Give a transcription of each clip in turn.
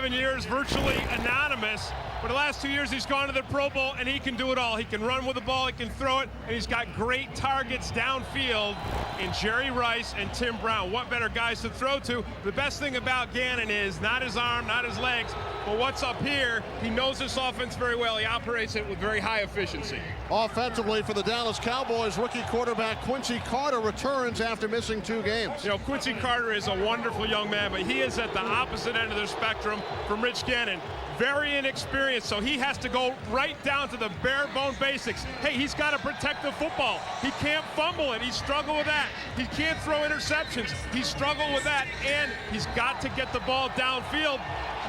7 years virtually anonymous. For the last 2 years, he's gone to the Pro Bowl, and he can do it all. He can run with the ball, he can throw it, and he's got great targets downfield in Jerry Rice and Tim Brown. What better guys to throw to? The best thing about Gannon is not his arm, not his legs, but what's up here. He knows this offense very well. He operates it with very high efficiency. Offensively for the Dallas Cowboys, rookie quarterback Quincy Carter returns after missing 2 games. You know, Quincy Carter is a wonderful young man, but he is at the opposite end of the spectrum from Rich Gannon. Very inexperienced, so he has to go right down to the bare bone basics. Hey, he's got to protect the football. He can't fumble it. He's struggled with that. He can't throw interceptions. He's struggled with that, and he's got to get the ball downfield,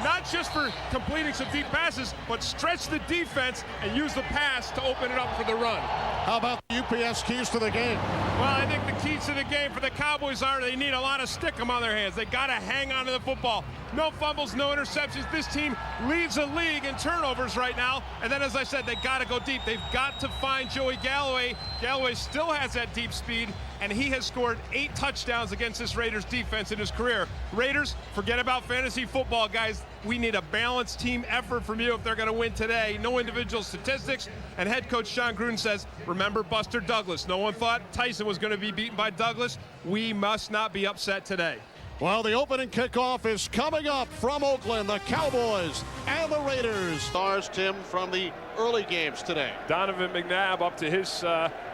not just for completing some deep passes, but stretch the defense and use the pass to open it up for the run. How about the UPS keys to the game? Well, I think the keys to the game for the Cowboys are they need a lot of stickum on their hands. They got to hang on to the football. No fumbles, no interceptions. This team leads the league in turnovers right now. And then, as I said, they got to go deep. They've got to find Joey Galloway. Galloway still has that deep speed, and he has scored 8 touchdowns against this Raiders defense in his career. Raiders, forget about fantasy football, guys. We need a balanced team effort from you if they're going to win today. No individual statistics. And head coach John Gruden says, remember Buster Douglas. No one thought Tyson was going to be beaten by Douglas. We must not be upset today. Well, the opening kickoff is coming up from Oakland. The Cowboys and the Raiders. Stars, Tim, from the early games today. Donovan McNabb up to his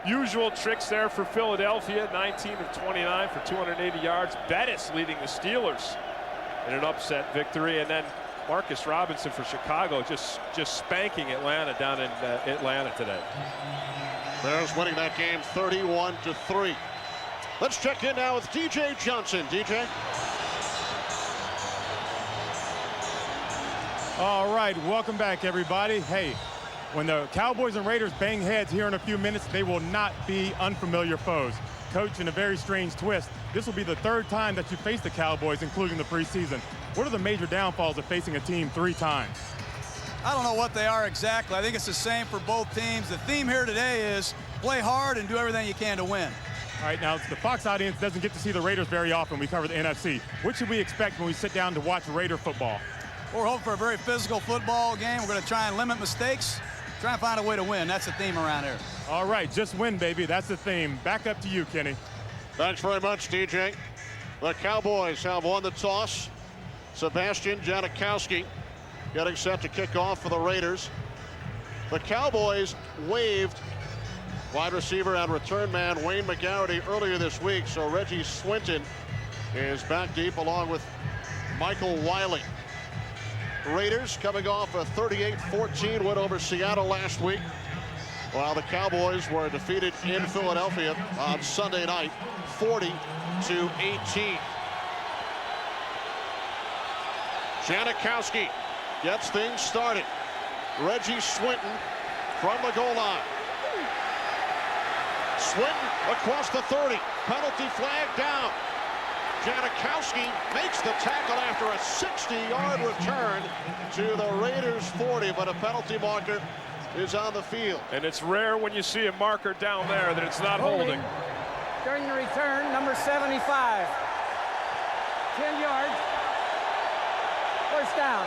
usual tricks there for Philadelphia. 19 of 29 for 280 yards. Bettis leading the Steelers in an upset victory. And then Marcus Robinson for Chicago just spanking Atlanta down in Atlanta today. Bears winning that game 31-3. Let's check in now with DJ Johnson. DJ. All right, welcome back, everybody. Hey, when the Cowboys and Raiders bang heads here in a few minutes, they will not be unfamiliar foes. Coach, in a very strange twist, this will be the 3rd time that you face the Cowboys, including the preseason. What are the major downfalls of facing a team 3 times? I don't know what they are exactly. I think it's the same for both teams. The theme here today is play hard and do everything you can to win. All right, now the Fox audience doesn't get to see the Raiders very often. We cover the NFC. What should we expect when we sit down to watch Raider football? We're hoping for a very physical football game. We're going to try and limit mistakes, try and find a way to win. That's the theme around here. All right, just win, baby. That's the theme. Back up to you, Kenny. Thanks very much, DJ. The Cowboys have won the toss. Sebastian Janikowski getting set to kick off for the Raiders. The Cowboys waived wide receiver and return man Wayne McGarity earlier this week, so Reggie Swinton is back deep along with Michael Wiley. Raiders coming off a 38-14 win over Seattle last week, while the Cowboys were defeated in Philadelphia on Sunday night 40-18. Janikowski gets things started. Reggie Swinton from the goal line. Swinton across the 30. Penalty flag down. Janikowski makes the tackle after a 60-yard return to the Raiders 40, but a penalty marker is on the field. And it's rare when you see a marker down there that it's not holding. During the return, number 75. 10 yards. First down.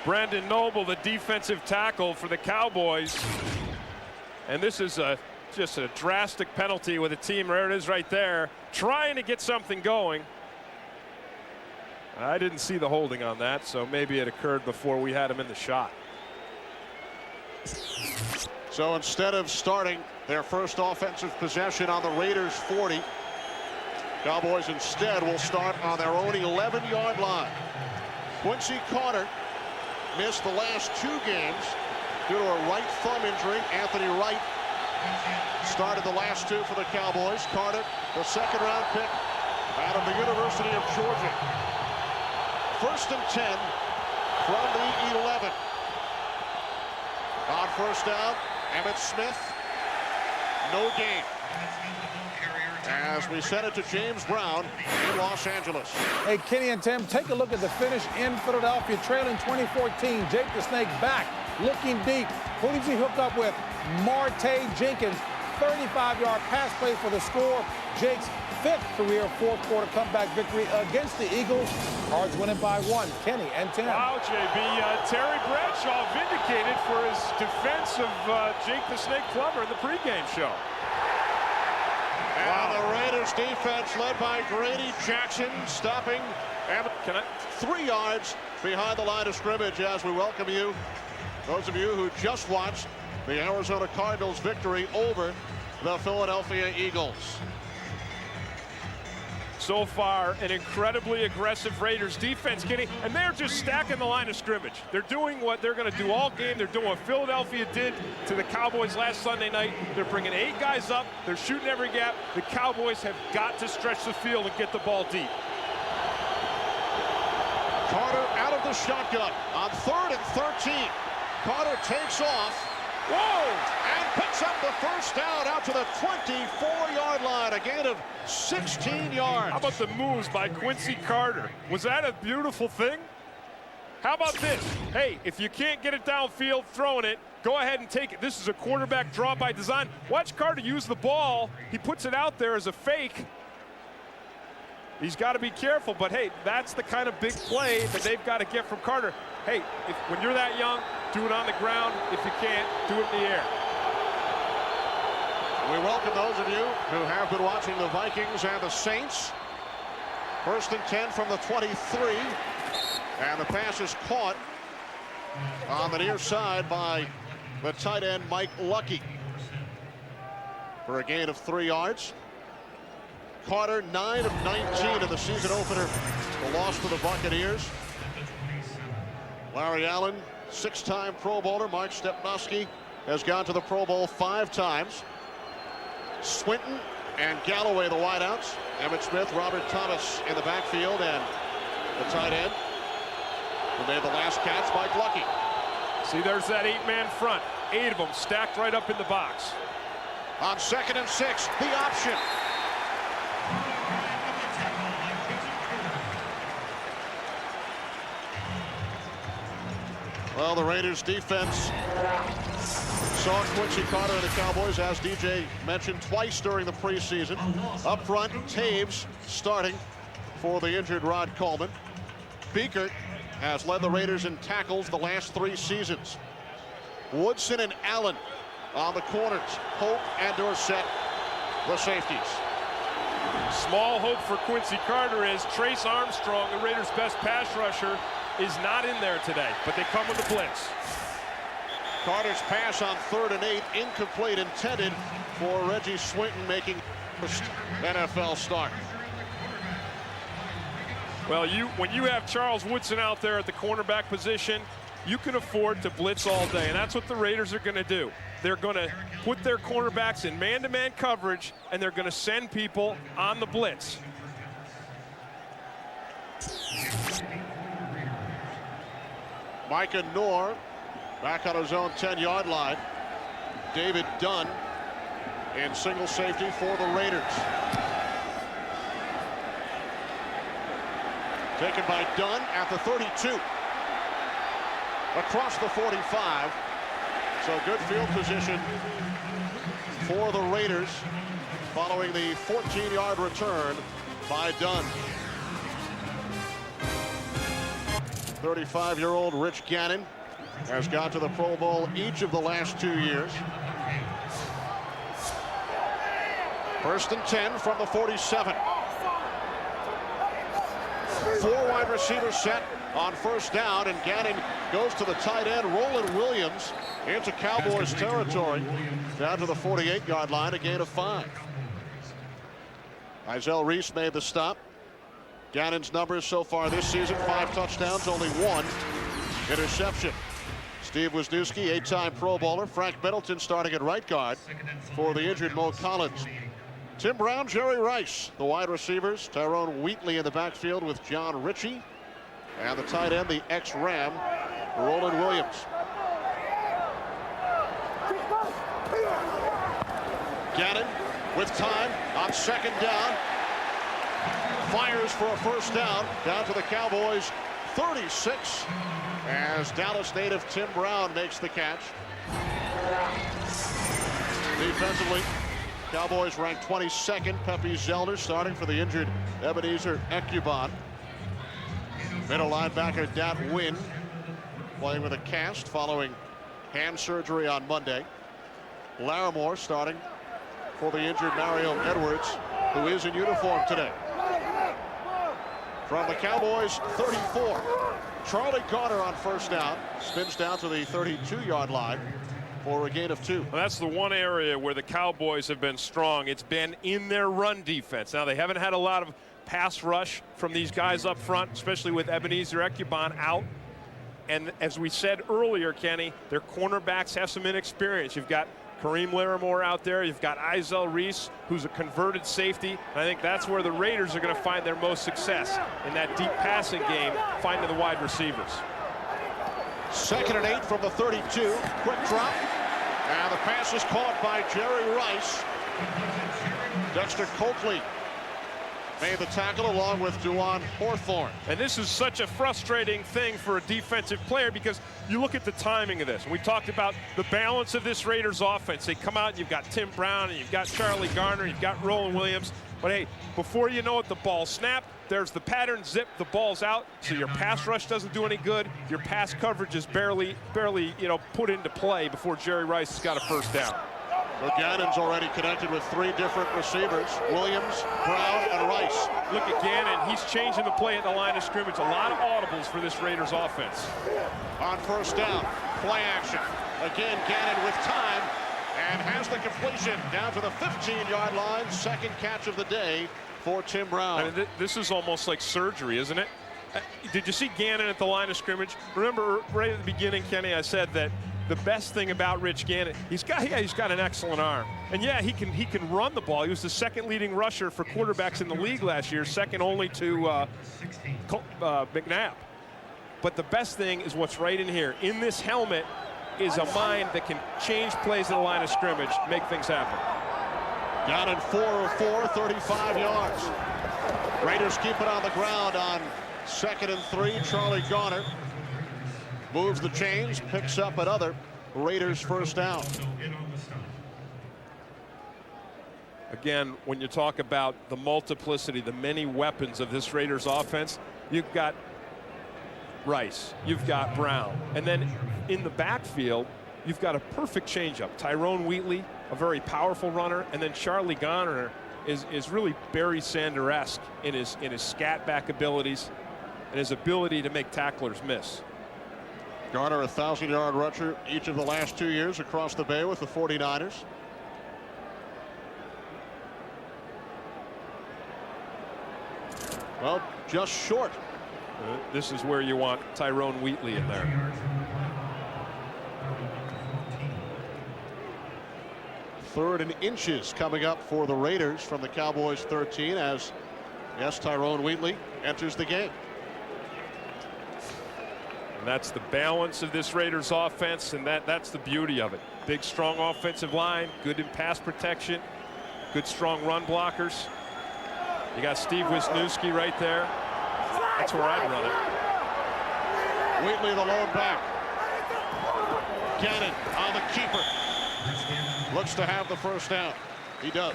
Brandon Noble, the defensive tackle for the Cowboys. And this is just a drastic penalty with a team, there it is right there, trying to get something going. I didn't see the holding on that, so maybe it occurred before we had him in the shot. So instead of starting their first offensive possession on the Raiders 40, Cowboys instead will start on their own 11-yard line. Quincy Carter missed the last 2 games due to a right thumb injury. Anthony Wright started the last 2 for the Cowboys. Carter, the 2nd-round pick out of the University of Georgia. 1st and 10 from the 11. On first down, Emmitt Smith, no gain. As we send it to James Brown in Los Angeles. Hey, Kenny and Tim, take a look at the finish in Philadelphia, trailing 2014. Jake the Snake back, looking deep. Who does he hook up with? Marte Jenkins, 35-yard pass play for the score. Jake's fifth career fourth-quarter comeback victory against the Eagles. Cards winning by 1. Kenny and Tim. Wow, JB. Terry Bradshaw vindicated for his defense of Jake the Snake Plummer in the pregame show. And the Raiders defense led by Grady Jackson stopping and 3 yards behind the line of scrimmage as we welcome you, those of you who just watched the Arizona Cardinals victory over the Philadelphia Eagles. So far, an incredibly aggressive Raiders defense, Kenny, and they're just stacking the line of scrimmage. They're doing what they're going to do all game. They're doing what Philadelphia did to the Cowboys last Sunday night. They're bringing 8 guys up. They're shooting every gap. The Cowboys have got to stretch the field and get the ball deep. Carter out of the shotgun on 3rd and 13. Carter takes off. Whoa! And picks up the first down out to the 24-yard line. A gain of 16 yards. How about the moves by Quincy Carter? Was that a beautiful thing? How about this? Hey, if you can't get it downfield throwing it, go ahead and take it. This is a quarterback draw by design. Watch Carter use the ball. He puts it out there as a fake. He's got to be careful, but hey, that's the kind of big play that they've got to get from Carter. Hey, when you're that young, do it on the ground. If you can't, do it in the air. We welcome those of you who have been watching the Vikings and the Saints. 1st and 10 from the 23. And the pass is caught on the near side by the tight end Mike Lucky for a gain of 3 yards. Carter 9 of 19 in the season opener. The loss to the Buccaneers. Larry Allen, 6-time Pro Bowler. Mark Stepnoski has gone to the Pro Bowl 5 times. Swinton and Galloway, the wideouts. Emmitt Smith, Robert Thomas in the backfield, and the tight end who made the last catch, Mike Lucky. See, there's that 8-man front. 8 of them stacked right up in the box. On 2nd and 6, the option. Well, the Raiders defense saw Quincy Carter and the Cowboys, as DJ mentioned, twice during the preseason. Up front, Taves starting for the injured Rod Coleman. Beekert has led the Raiders in tackles the last 3 seasons. Woodson and Allen on the corners. Hope and Dorsett, the safeties. Small hope for Quincy Carter is Trace Armstrong, the Raiders' best pass rusher, is not in there today, but they come with the blitz. Carter's pass on 3rd and 8, incomplete, intended for Reggie Swinton, making first NFL start. Well, when you have Charles Woodson out there at the cornerback position, you can afford to blitz all day, and that's what the Raiders are going to do. They're going to put their cornerbacks in man-to-man coverage, and they're going to send people on the blitz. Micah Noor back on his own 10-yard line. David Dunn in single safety for the Raiders. Taken by Dunn at the 32. Across the 45. So good field position for the Raiders following the 14-yard return by Dunn. 35-year-old Rich Gannon has gone to the Pro Bowl each of the last 2 years. 1st and 10 from the 47. 4 wide receivers set on 1st down, and Gannon goes to the tight end, Roland Williams, into Cowboys territory, down to the 48-yard line, a gain of 5. Izell Reese made the stop. Gannon's numbers so far this season: 5 touchdowns, only 1 interception. Steve Wisniewski, 8-time Pro Bowler. Frank Middleton starting at right guard for the injured Mo Collins. Tim Brown, Jerry Rice, the wide receivers. Tyrone Wheatley in the backfield with John Ritchie. And the tight end, the ex-Ram, Roland Williams. Gannon with time on 2nd down. Fires for a 1st down to the Cowboys 36 as Dallas native Tim Brown makes the catch. Defensively, Cowboys ranked 22nd. Pepe Zelder starting for the injured Ebenezer Ekuban. Middle linebacker Dat Wynn playing with a cast following hand surgery on Monday. Larimore starting for the injured Mario Edwards, who is in uniform today. From the Cowboys 34, Charlie Garner on first down, spins down to the 32-yard line for a gain of 2. Well, that's the one area where the Cowboys have been strong. It's been in their run defense. Now, they haven't had a lot of pass rush from these guys up front, especially with Ebenezer Ekuban out. And as we said earlier, Kenny, their cornerbacks have some inexperience. You've got Kareem Larimore out there. You've got Izell Reese, who's a converted safety. And I think that's where the Raiders are going to find their most success in that deep passing game, finding the wide receivers. 2nd and 8 from the 32. Quick drop. And the pass is caught by Jerry Rice. Dexter Coakley made the tackle along with Duan Hawthorne. And this is such a frustrating thing for a defensive player because you look at the timing of this. We talked about the balance of this Raiders offense. They come out and you've got Tim Brown and you've got Charlie Garner, you've got Roland Williams. But hey, before you know it, the ball snapped. There's the pattern, zip, the ball's out. So your pass rush doesn't do any good. Your pass coverage is barely, put into play before Jerry Rice has got a first down. So Gannon's already connected with 3 different receivers, Williams, Brown, and Rice. Look at Gannon. He's changing the play at the line of scrimmage. A lot of audibles for this Raiders offense. On first down, play action. Again, Gannon with time and has the completion down to the 15-yard line. Second catch of the day for Tim Brown. I mean, this is almost like surgery, isn't it? Did you see Gannon at the line of scrimmage? Remember, right at the beginning, Kenny, I said that the best thing about Rich Gannon, he's got an excellent arm. And yeah, he can run the ball. He was the 2nd leading rusher for quarterbacks in the league last year, second only to McNabb. But the best thing is what's right in here. In this helmet is a mind that can change plays at the line of scrimmage, make things happen. Gannon 4 of 4, 35 yards. Raiders keep it on the ground on 2nd and 3. Charlie Garner moves the chains, picks up another Raiders first down. Again, when you talk about the multiplicity, the many weapons of this Raiders offense, you've got Rice, you've got Brown, and then in the backfield, you've got a perfect changeup. Tyrone Wheatley, a very powerful runner, and then Charlie Garner is really Barry Sanders-esque in his scat back abilities and his ability to make tacklers miss. Garner, a 1,000-yard rusher each of the last 2 years across the bay with the 49ers. Well, just short. This is where you want Tyrone Wheatley in there. 3rd and inches coming up for the Raiders from the Cowboys 13 as, yes, Tyrone Wheatley enters the game. And that's the balance of this Raiders offense, and that's the beauty of it. Big, strong offensive line, good in pass protection, good, strong run blockers. You got Steve Wisniewski right there. That's where I'd run it. Wheatley the lone back. Gannon on the keeper. Looks to have the first down. He does.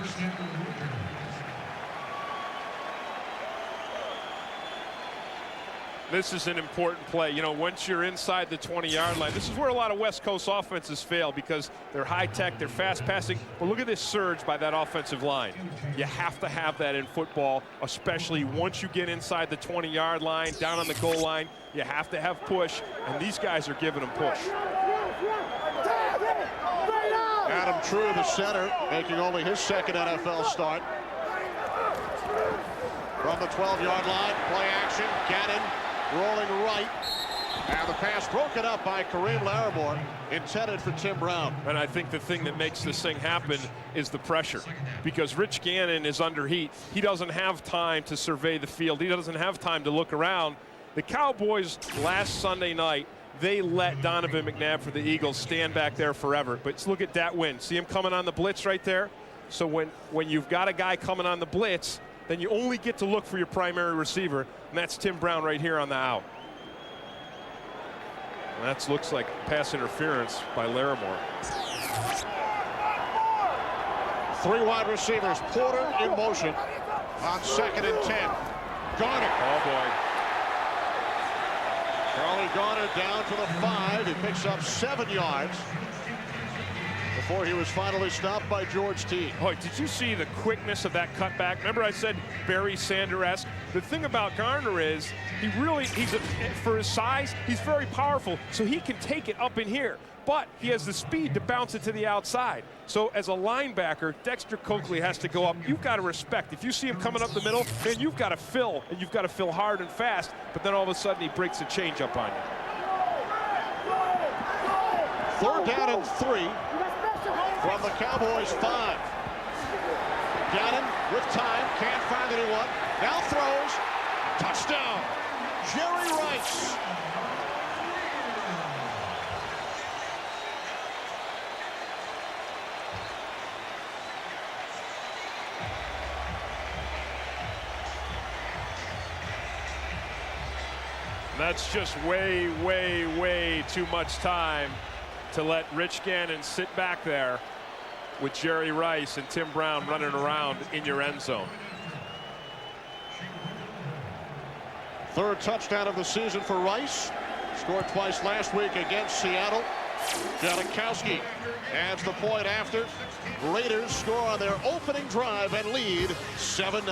This is an important play. You know, once you're inside the 20-yard line, this is where a lot of West Coast offenses fail because they're high-tech, they're fast-passing. But look at this surge by that offensive line. You have to have that in football, especially once you get inside the 20-yard line, down on the goal line. You have to have push, and these guys are giving them push. Adam True, the center, making only his 2nd NFL start. From the 12-yard line, play action, Gannon rolling right, and the pass broken up by Kareem Larimore, intended for Tim Brown. And I think the thing that makes this thing happen is the pressure, because Rich Gannon is under heat. He doesn't have time to survey the field. He doesn't have time to look around. The Cowboys last Sunday night, they let Donovan McNabb for the Eagles stand back there forever. But look at Dat Wynn. See him coming on the blitz right there? So when you've got a guy coming on the blitz, then you only get to look for your primary receiver, and that's Tim Brown right here on the out. And that looks like pass interference by Larimore. Three wide receivers. Porter in motion on 2nd and 10. Garner. Oh, boy. Charlie Garner down to the 5. He picks up 7 yards before he was finally stopped by George T. Boy, did you see the quickness of that cutback? Remember I said Barry Sanders-esque? The thing about Garner is for his size, he's very powerful, so he can take it up in here. But he has the speed to bounce it to the outside. So as a linebacker, Dexter Coakley has to go up. You've got to respect. If you see him coming up the middle, man, you've got to fill, and you've got to fill hard and fast. But then all of a sudden he breaks a changeup on you. 3rd down and 3 from the Cowboys 5. Gannon with time, can't find anyone. Now throws, touchdown, Jerry Rice. That's just way, way, way too much time to let Rich Gannon sit back there with Jerry Rice and Tim Brown running around in your end zone. 3rd touchdown of the season for Rice. Scored twice last week against Seattle. Janikowski adds the point after. Raiders score on their opening drive and lead 7-0.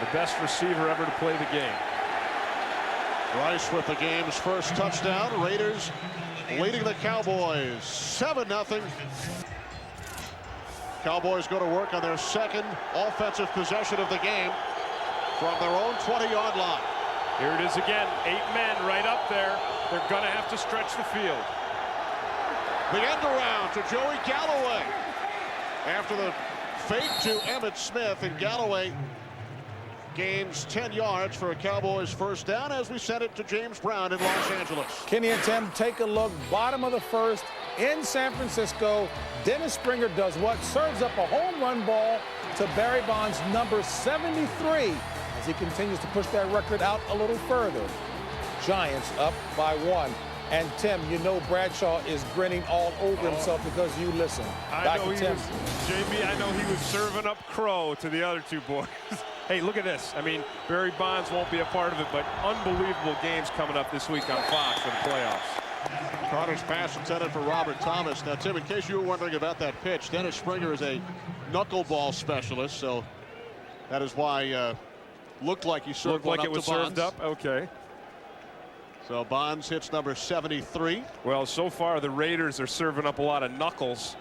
The best receiver ever to play the game. Rice with the game's first touchdown. Raiders leading the Cowboys 7-0. Cowboys go to work on their 2nd offensive possession of the game from their own 20-yard line. Here it is again. 8 men right up there. They're going to have to stretch the field. The end around to Joey Galloway. After the fake to Emmitt Smith, and Galloway gains 10 yards for a Cowboys first down as we send it to James Brown in Los Angeles. Kenny and Tim, take a look. Bottom of the 1st in San Francisco. Dennis Springer does what? Serves up a home run ball to Barry Bonds, number 73, as he continues to push that record out a little further. Giants up by 1. And Tim, you know Bradshaw is grinning all over himself because you listen. I know he was serving up crow to the other 2 boys. Hey, look at this. I mean, Barry Bonds won't be a part of it, but unbelievable games coming up this week on Fox for the playoffs. Carter's pass intended for Robert Thomas. Now, Tim, in case you were wondering about that pitch, Dennis Springer is a knuckleball specialist, so that is why looked like he served one up to Bonds. Served up? Okay. So Bonds hits number 73. Well, so far the Raiders are serving up a lot of knuckles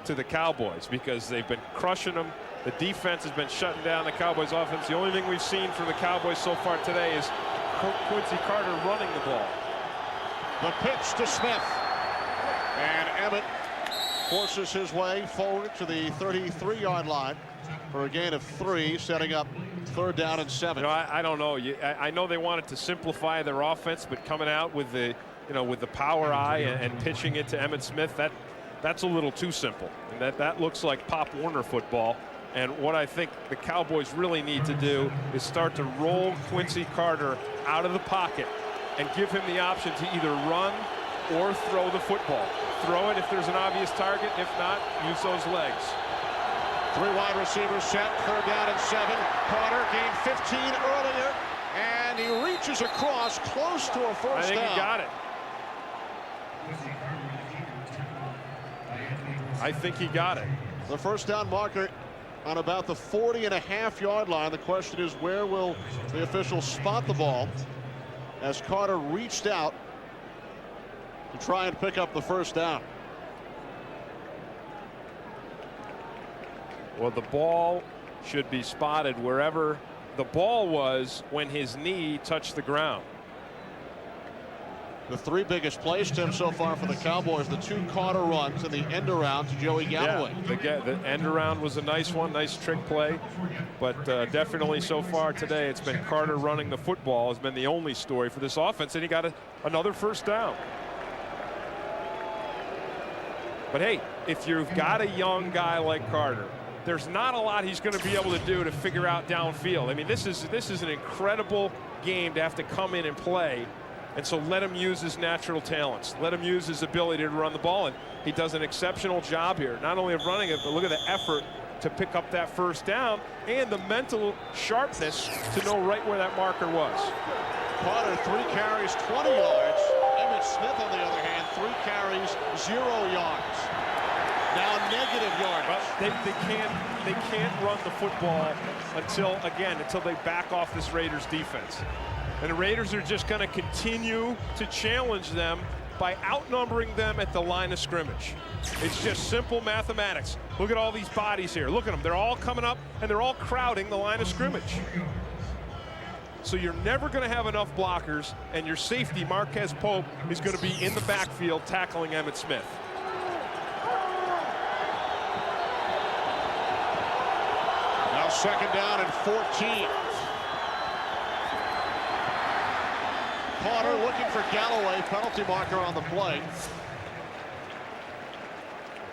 to the Cowboys because they've been crushing them. The defense has been shutting down the Cowboys offense. The only thing we've seen from the Cowboys so far today is Quincy Carter running the ball. The pitch to Smith. And Emmitt forces his way forward to the 33-yard line for a gain of 3, setting up 3rd down and 7. You know, I don't know. I know they wanted to simplify their offense, but coming out with the, with the power eye and pitching it to Emmitt Smith, that's a little too simple. And that looks like Pop Warner football. And what I think the Cowboys really need to do is start to roll Quincy Carter out of the pocket and give him the option to either run or throw the football. Throw it if there's an obvious target. If not, use those legs. 3 wide receivers set, 3rd down and 7. Carter gained 15 earlier, and he reaches across close to a first down. I think he got it. I think he got it. The first down marker on about the 40.5-yard line. The question is, where will the officials spot the ball as Carter reached out to try and pick up the first down? Well, the ball should be spotted wherever the ball was when his knee touched the ground. The 3 biggest plays, Tim, so far for the Cowboys, the 2 Carter runs and the end around to Joey Galloway. Yeah, the end around was a nice one, nice trick play. But definitely so far today, it's been Carter running the football has been the only story for this offense, and he got another first down. But hey, if you've got a young guy like Carter, there's not a lot he's going to be able to do to figure out downfield. I mean, this is an incredible game to have to come in and play And so let him use his natural talents. Let him use his ability to run the ball. And he does an exceptional job here, not only of running it, but look at the effort to pick up that first down and the mental sharpness to know right where that marker was. Carter, 3 carries, 20 yards. Emmitt Smith, on the other hand, 3 carries, 0 yards. Now negative yards. But they can't run the football until they back off this Raiders defense. And the Raiders are just going to continue to challenge them by outnumbering them at the line of scrimmage. It's just simple mathematics. Look at all these bodies here. Look at them. They're all coming up, and they're all crowding the line of scrimmage. So you're never going to have enough blockers, and your safety, Marquez Pope, is going to be in the backfield tackling Emmitt Smith. Now 2nd down and 14. Carter looking for Galloway, penalty marker on the play.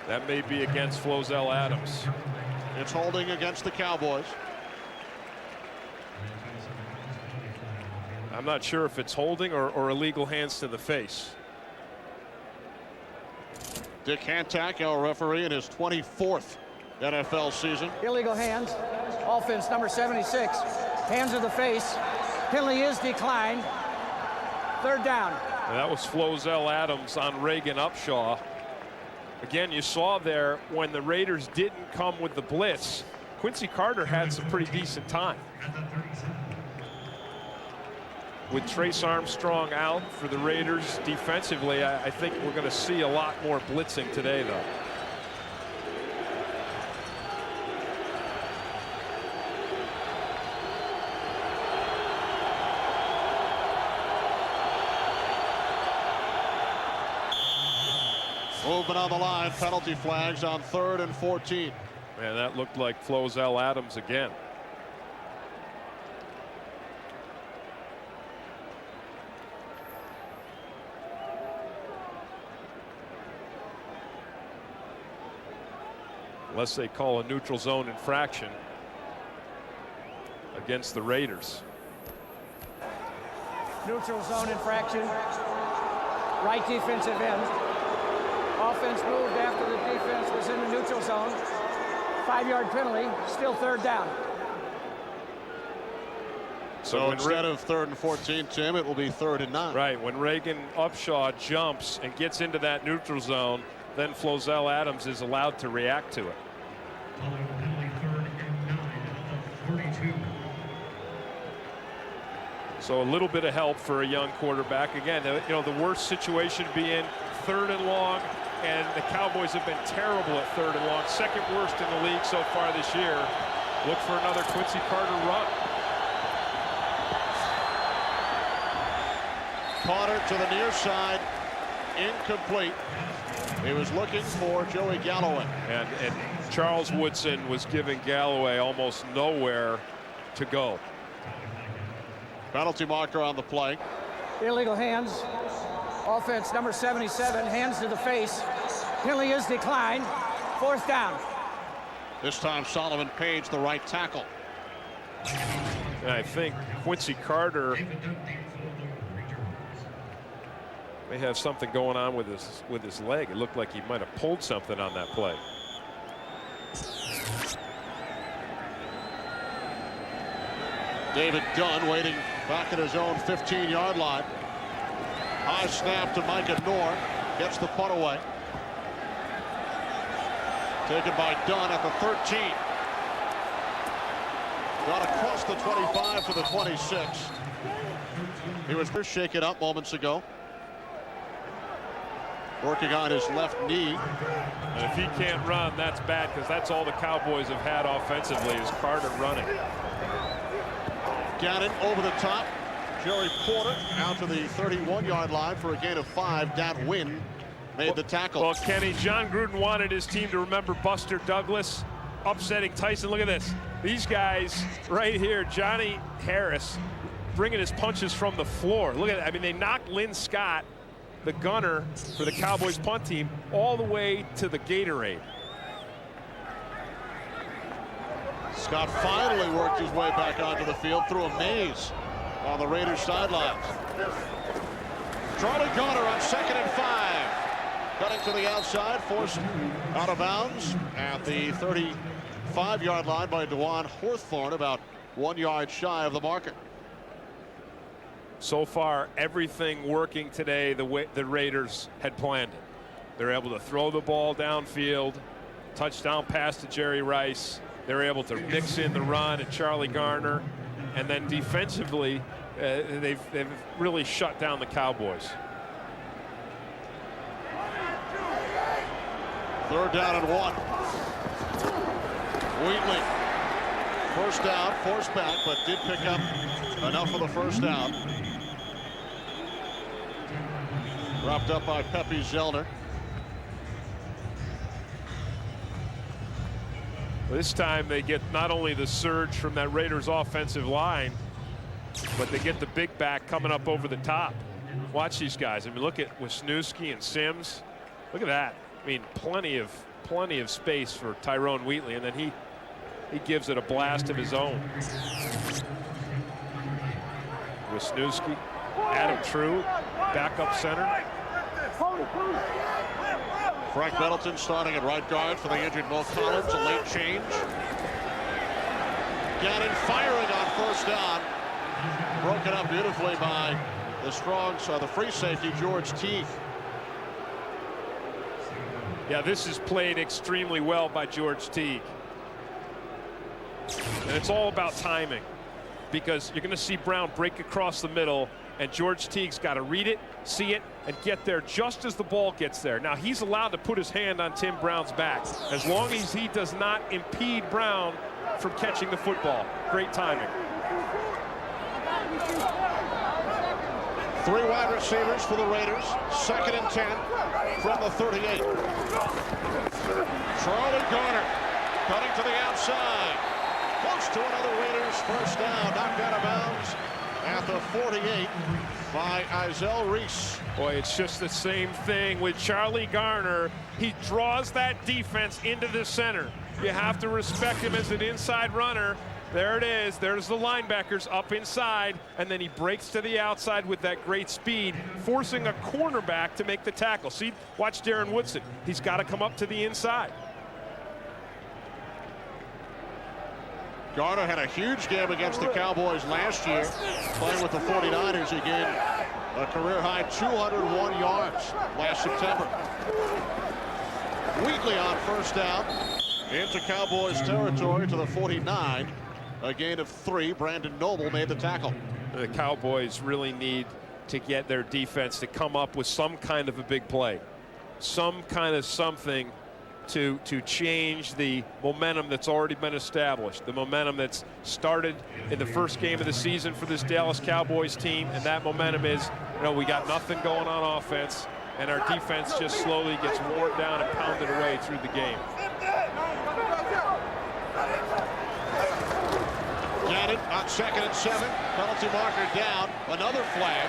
That may be against Flozell Adams. It's holding against the Cowboys. I'm not sure if it's holding or illegal hands to the face. Dick Hantak, our referee, in his 24th NFL season. Illegal hands. Offense number 76. Hands to the face. Penalty is declined. 3rd down. And that was Flozell Adams on Reagan Upshaw. Again, you saw there when the Raiders didn't come with the blitz, Quincy Carter had some pretty decent time. With Trace Armstrong out for the Raiders defensively, I think we're going to see a lot more blitzing today, though. Movement on the line, penalty flags on 3rd and 14. Man, that looked like Flozell Adams again. Unless they call a neutral zone infraction against the Raiders. Neutral zone infraction. Right defensive end. Offense moved after the defense was in the neutral zone. 5-yard penalty, still 3rd down. So instead of 3rd and 14, Tim, it will be 3rd and 9. Right, when Reagan Upshaw jumps and gets into that neutral zone, then Flozell Adams is allowed to react to it. So a little bit of help for a young quarterback. Again, you know, the worst situation to be in, 3rd and long, and the Cowboys have been terrible at 3rd and long. 2nd worst in the league so far this year. Look for another Quincy Carter run. Carter to the near side, incomplete. He was looking for Joey Galloway. And Charles Woodson was giving Galloway almost nowhere to go. Penalty marker on the play. Illegal hands. Offense number 77. Hands to the face. Penalty is declined. 4th down. This time Solomon Page, the right tackle. And I think Quincy Carter may have something going on with his leg. It looked like he might have pulled something on that play. David Dunn waiting back at his own 15-yard line. High snap to Micah Noor. Gets the punt away. Taken by Dunn at the 13. Got across the 25 to the 26. He was first shaken up moments ago. Working on his left knee. And if he can't run, that's bad, because that's all the Cowboys have had offensively is Carter running. Gannon over the top. Jerry Porter out to the 31-yard line for a gain of 5. Dan Wynn made the tackle. Well, Kenny, John Gruden wanted his team to remember Buster Douglas upsetting Tyson. Look at this. These guys right here, Johnny Harris, bringing his punches from the floor. Look at that. I mean, they knocked Lynn Scott, the gunner for the Cowboys punt team, all the way to the Gatorade. Scott finally worked his way back onto the field through a maze on the Raiders sidelines. Charlie Garner on 2nd and 5. Cutting to the outside, forced out of bounds at the 35-yard line by Dewan Hawthorne, about 1 yard shy of the marker. So far, everything working today the way the Raiders had planned it. They're able to throw the ball downfield, touchdown pass to Jerry Rice. They're able to mix in the run and Charlie Garner, and then defensively, they've really shut down the Cowboys. 3rd down and 1. Wheatley, first down, forced back, but did pick up enough for the first down. Dropped up by Pepe Zellner. This time they get not only the surge from that Raiders offensive line, but they get the big back coming up over the top. Watch these guys. I mean, look at Wisniewski and Sims. Look at that. I mean, plenty of space for Tyrone Wheatley, and then he gives it a blast of his own. Wisniewski, Adam True, backup center. Frank Middleton starting at right guard for the injured Mo Collins. A late change. Gannon firing on first down. Broken up beautifully by the free safety George Teague. Yeah, this is played extremely well by George Teague. And it's all about timing, because you're going to see Brown break across the middle, and George Teague's got to read it, see it, and get there just as the ball gets there. Now, he's allowed to put his hand on Tim Brown's back as long as he does not impede Brown from catching the football. Great timing. 3 wide receivers for the Raiders. 2nd and 10 from the 38. Charlie Garner cutting to the outside. Close to another Raiders first down. Knocked out of bounds at the 48 by Izell Reese. Boy, it's just the same thing with Charlie Garner. He draws that defense into the center. You have to respect him as an inside runner. There it is. There's the linebackers up inside, and then he breaks to the outside with that great speed, forcing a cornerback to make the tackle. See, watch Darren Woodson. He's got to come up to the inside. Garner had a huge game against the Cowboys last year. Playing with the 49ers, he gained a career-high 201 yards last September. Wheatley on first down into Cowboys territory to the 49. A gain of 3. Brandon Noble made the tackle. The Cowboys really need to get their defense to come up with some kind of a big play, some kind of something to change the momentum that's already been established, the momentum that's started in the first game of the season for this Dallas Cowboys team. And that momentum is, we got nothing going on offense, and our defense just slowly gets worn down and pounded away through the game. Gannon on 2nd and 7. Penalty marker down. Another flag.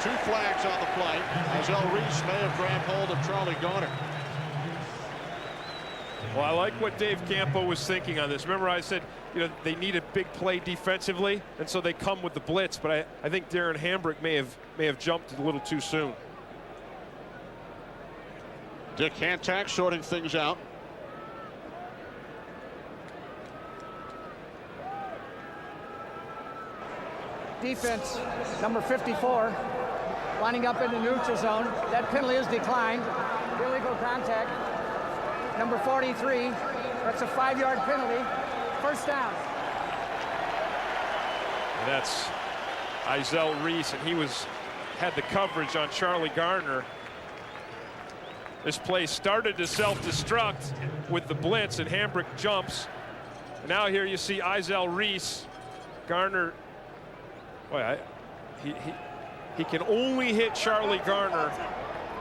2 flags on the play. Izell Reese may have grabbed hold of Charlie Garner. Well, I like what Dave Campo was thinking on this. Remember, I said, they need a big play defensively, and so they come with the blitz. But I think Darren Hambrick may have jumped a little too soon. Dick Hantak sorting things out. Defense, number 54, lining up in the neutral zone. That penalty is declined. Illegal contact. Number 43, that's a 5-yard penalty. First down. And that's Izell Reese, and he had the coverage on Charlie Garner. This play started to self-destruct with the blitz, and Hambrick jumps. And now here you see Izell Reese. Garner, boy, he can only hit Charlie Garner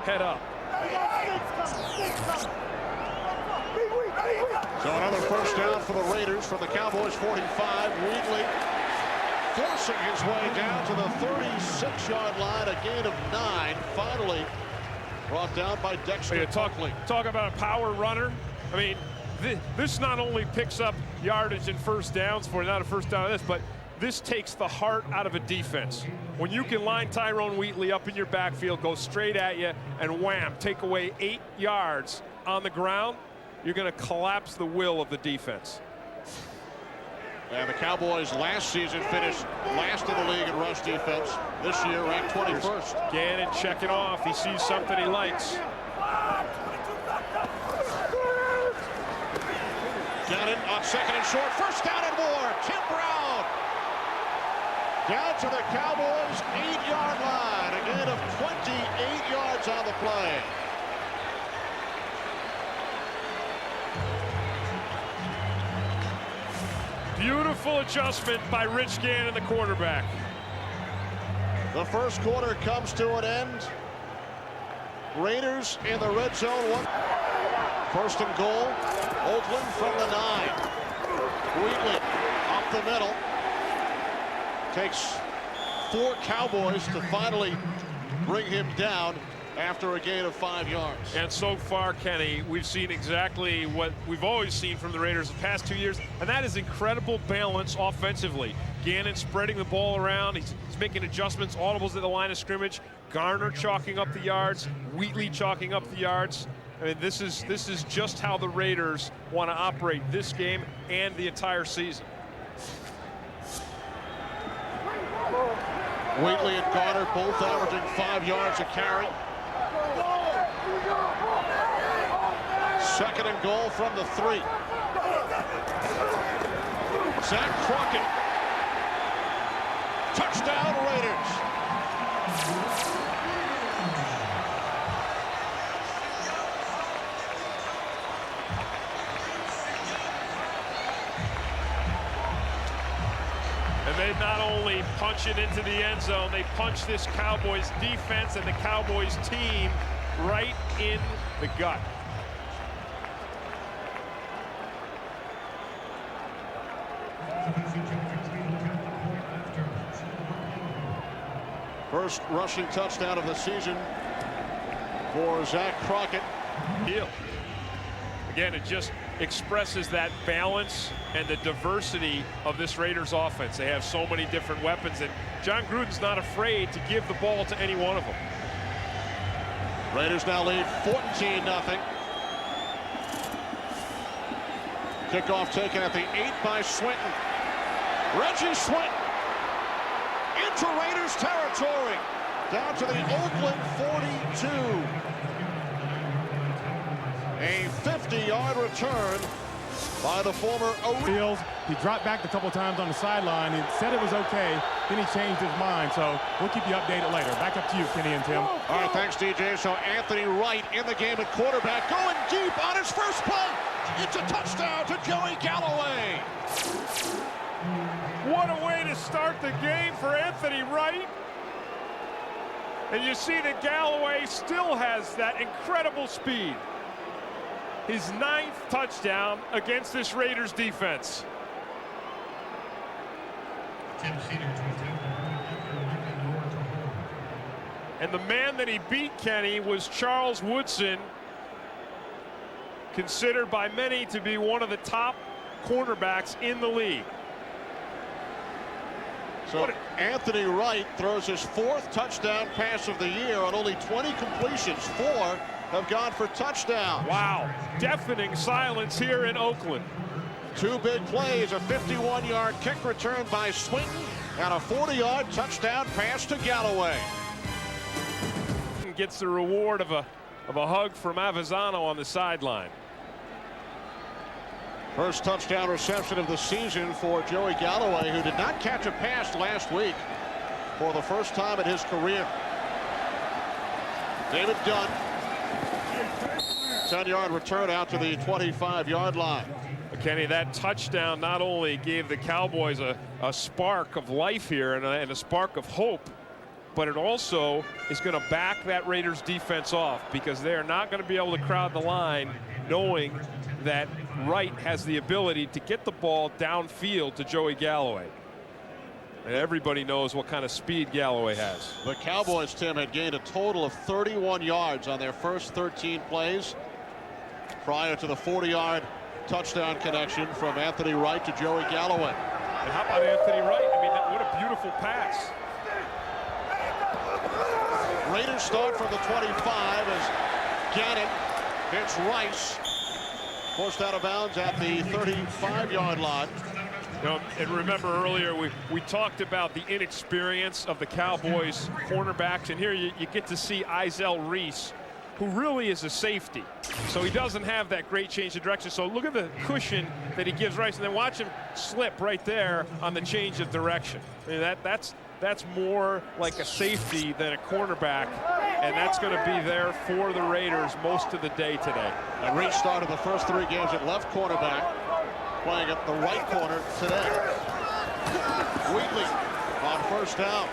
head up. So another first down for the Raiders from the Cowboys 45. Wheatley forcing his way down to the 36-yard line. A gain of 9. Finally brought down by Dexter Buckley. Talk about a power runner. I mean, this not only picks up yardage and first downs for not a first down of this, but this takes the heart out of a defense. When you can line Tyrone Wheatley up in your backfield, go straight at you, and wham, take away 8 yards on the ground, you're going to collapse the will of the defense. And the Cowboys last season finished last in the league in rush defense. This year ranked 21st. Gannon checking off. He sees something he likes. Gannon on 2nd and short. First down and more. Tim Brown. Down to the Cowboys' 8-yard line. A gain of 28 yards on the play. Beautiful adjustment by Rich Gannon, the quarterback. The first quarter comes to an end. Raiders in the red zone. 1st and goal. Oakland from the 9. Wheatley up the middle. Takes 4 Cowboys to finally bring him down after a gain of 5 yards. And so far, Kenny, we've seen exactly what we've always seen from the Raiders the past 2 years, and that is incredible balance offensively. Gannon spreading the ball around. He's making adjustments, audibles at the line of scrimmage. Garner chalking up the yards. Wheatley chalking up the yards. I mean, this is just how the Raiders want to operate this game and the entire season. Wheatley and Garner both averaging 5 yards a carry. 2nd and goal from the 3. Zach Crockett. Touchdown Raiders. And they not only punch it into the end zone, they punch this Cowboys defense and the Cowboys team right in the gut. First rushing touchdown of the season for Zach Crockett. Heel. Again, it just expresses that balance and the diversity of this Raiders offense. They have so many different weapons, and John Gruden's not afraid to give the ball to any one of them. Raiders now lead 14-0. Kickoff taken at the 8 by Swinton. Reggie Swinton into Raiders territory. Down to the Oakland 42. A 50-yard return by the former Fields. He dropped back a couple times on the sideline. He said it was okay. Then he changed his mind. So we'll keep you updated later. Back up to you, Kenny and Tim. All right, thanks, DJ. So Anthony Wright in the game at quarterback, going deep on his first play. It's a touchdown to Joey Galloway. What a way to start the game for Anthony Wright. And you see that Galloway still has that incredible speed. His 9th touchdown against this Raiders defense. And the man that he beat, Kenny, was Charles Woodson, considered by many to be one of the top cornerbacks in the league. So Anthony Wright throws his 4th touchdown pass of the year on only 20 completions. 4 have gone for touchdowns. Wow, deafening silence here in Oakland. 2 big plays, a 51-yard kick return by Swinton and a 40-yard touchdown pass to Galloway. Gets the reward of a hug from Avezzano on the sideline. First touchdown reception of the season for Joey Galloway, who did not catch a pass last week for the first time in his career. David Dunn. 10-yard return out to the 25-yard line. Kenny, that touchdown not only gave the Cowboys a spark of life here and a spark of hope, but it also is going to back that Raiders defense off, because they are not going to be able to crowd the line, knowing that Wright has the ability to get the ball downfield to Joey Galloway. And everybody knows what kind of speed Galloway has. The Cowboys, Tim, had gained a total of 31 yards on their first 13 plays prior to the 40-yard touchdown connection from Anthony Wright to Joey Galloway. And how about Anthony Wright? I mean, beautiful pass. Raiders start from the 25 as Gannon hits Rice. Forced out of bounds at the 35-yard line. You know, and remember earlier we talked about the inexperience of the Cowboys cornerbacks, and here you get to see Izell Reese, who really is a safety. So he doesn't have that great change of direction. So look at the cushion that he gives Rice, and then watch him slip right there on the change of direction. I mean, that's more like a safety than a cornerback, and that's going to be there for the Raiders most of the day today. And Reese started the first 3 games at left cornerback, playing at the right corner today. Wheatley on first down.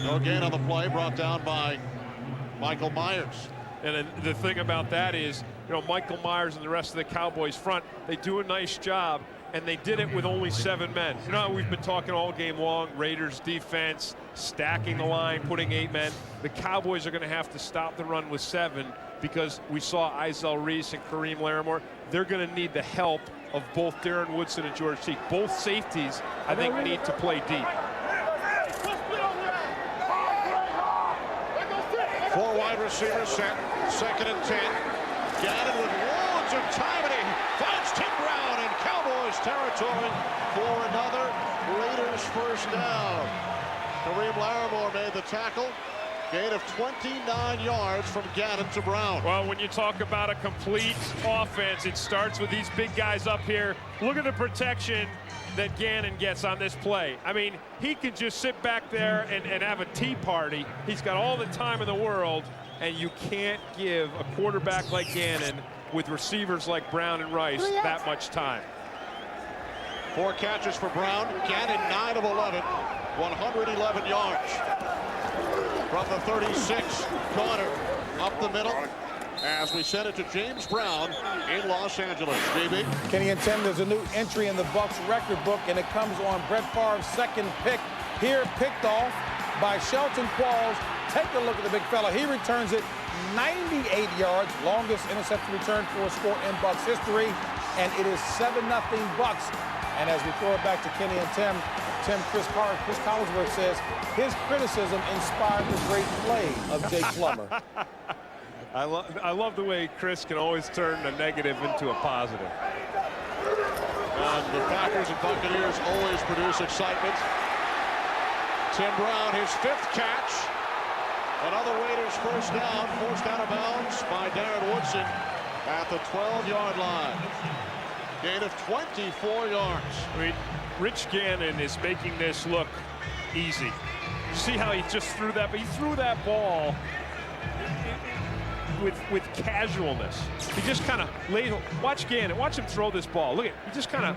No gain on the play, brought down by Michael Myers. And then the thing about that is, you know, Michael Myers and the rest of the Cowboys front, they do a nice job, and they did it with only 7 men. You know how we've been talking all game long, Raiders defense, stacking the line, putting 8 men. The Cowboys are going to have to stop the run with 7 because we saw Izell Reese and Kareem Larimore. They're going to need the help of both Darren Woodson and George Teague. Both safeties, I think, need to play deep. 4 wide receivers set, 2nd and 10. Gannon with loads of time, and he finds Tim Brown in Cowboys territory for another Raiders first down. Kareem Larimore made the tackle. Gain of 29 yards from Gannon to Brown. Well, when you talk about a complete offense, it starts with these big guys up here. Look at the protection that Gannon gets on this play. I mean, he can just sit back there and have a tea party. He's got all the time in the world, and you can't give a quarterback like Gannon with receivers like Brown and Rice that much time. 4 catches for Brown. Gannon 9 of 11, 111 yards. From the 36, Connor up the middle as we send it to James Brown in Los Angeles. JB. Kenny and Tim, there's a new entry in the Bucs record book, and it comes on Brett Favre's 2nd pick. Here, picked off by Shelton Qualls. Take a look at the big fella. He returns it 98 yards, longest interception return for a score in Bucs history, and it is 7-0 Bucs. And as we throw it back to Kenny and Tim, Chris Collinsworth says his criticism inspired the great play of Jake Plummer. I love the way Chris can always turn a negative into a positive. And the Packers and Buccaneers always produce excitement. Tim Brown, his 5th catch. Another Raiders first down, forced out of bounds by Darren Woodson at the 12-yard line. Gain of 24 yards. I mean, Rich Gannon is making this look easy. See how he just threw that, but he threw that ball with casualness. He just kind of laid. Watch Gannon. Watch him throw this ball. Look at. He just kind of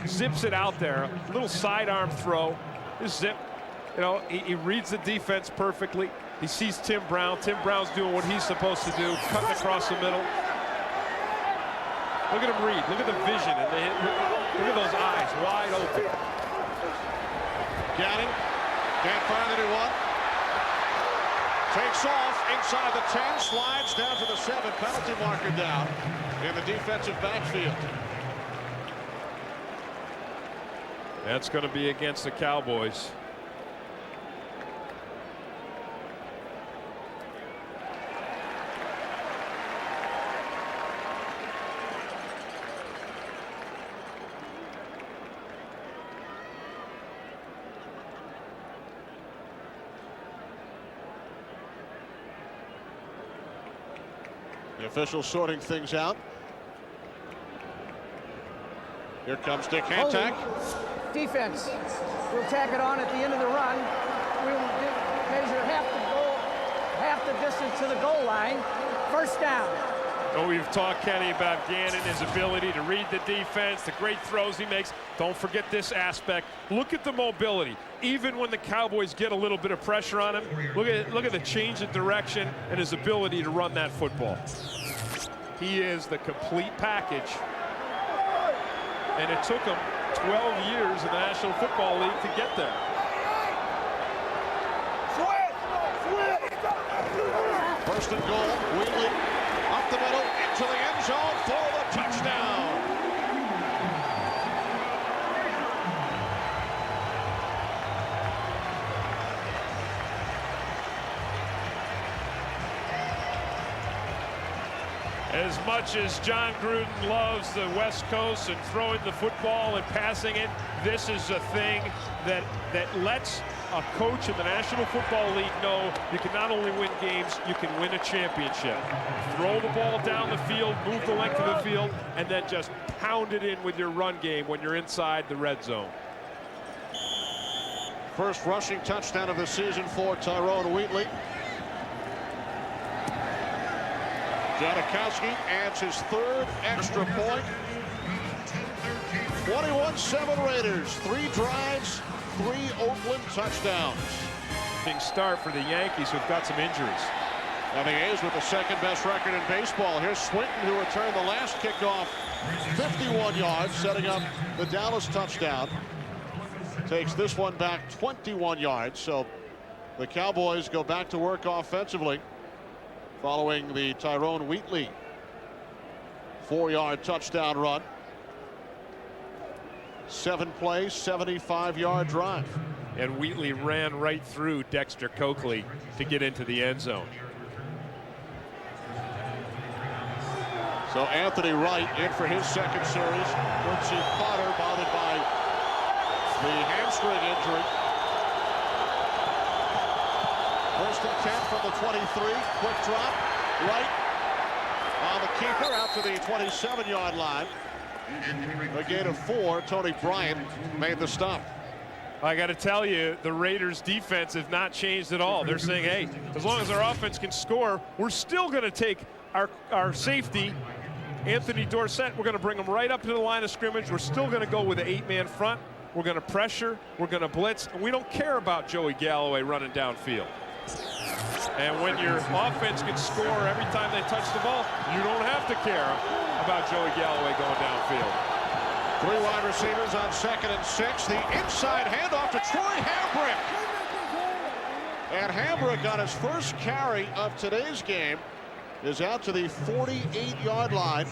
zips it out there. A little sidearm throw. Just zip. You know, he reads the defense perfectly. He sees Tim Brown. Tim Brown's doing what he's supposed to do, cutting across the middle. Look at him read. Look at the vision. And look at those eyes wide open. Gannon can't find anyone. Takes off inside the 10, slides down to the 7. Penalty marker down in the defensive backfield. That's going to be against the Cowboys. The officials sorting things out. Here comes Dick Hantak. Defense. We'll tack it on at the end of the run. We'll measure half the distance to the goal line. First down. Oh, we've talked, Kenny, about Gannon, his ability to read the defense, the great throws he makes. Don't forget this aspect. Look at the mobility. Even when the Cowboys get a little bit of pressure on him, look at the change of direction and his ability to run that football. He is the complete package. And it took him 12 years in the National Football League to get there. First and goal, Wheatley up the middle into the end zone for the touchdown. As much as John Gruden loves the West Coast and throwing the football and passing it, this is a thing that lets a coach in the National Football League know you can not only win games, you can win a championship. Throw the ball down the field, move the length of the field, and then just pound it in with your run game when you're inside the red zone. First rushing touchdown of the season for Tyrone Wheatley. Janikowski adds his third extra point. 21-7 Raiders. 3 drives, 3 Oakland touchdowns. Big start for the Yankees, who've got some injuries. And the A's with the second best record in baseball. Here's Swinton, who returned the last kickoff 51 yards, setting up the Dallas touchdown. Takes this one back 21 yards. So the Cowboys go back to work offensively following the Tyrone Wheatley 4-yard touchdown run. 7-play, 75-yard drive. And Wheatley ran right through Dexter Coakley to get into the end zone. So Anthony Wright in for his second series. Quincy Potter bothered by the hamstring injury. First and 10 from the 23. Quick drop. Wright on the keeper out to the 27-yard line. A gain of 4. Tony Bryant made the stop. I got to tell you, the Raiders defense has not changed at all. They're saying, hey, as long as our offense can score, we're still going to take our safety, Anthony Dorsett, we're going to bring him right up to the line of scrimmage. We're still going to go with an 8-man front. We're going to pressure. We're going to blitz. And we don't care about Joey Galloway running downfield. And when your offense can score every time they touch the ball, you don't have to care about Joey Galloway going downfield. 3 wide receivers on 2nd and 6. The inside handoff to Troy Hambrick. And Hambrick on his first carry of today's game is out to the 48-yard line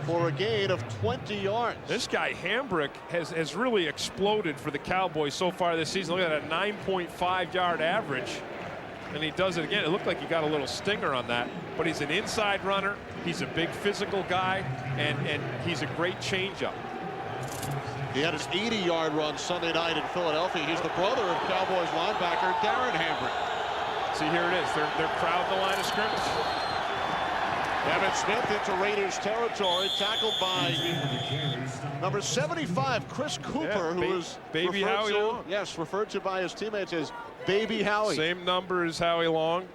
for a gain of 20 yards. This guy Hambrick has really exploded for the Cowboys so far this season. Look at that 9.5-yard average. And he does it again. It looked like he got a little stinger on that, but he's an inside runner. He's a big physical guy, and he's a great changeup. He had his 80-yard run Sunday night in Philadelphia. He's the brother of Cowboys linebacker Darren Hambrick. See, here it is. They're crowding the line of scrimmage. Emmitt Smith into Raiders territory, tackled by number 75, Chris Cooper, who was Baby Howie Long. Yes, referred to by his teammates as Baby Howie. Same number as Howie Long,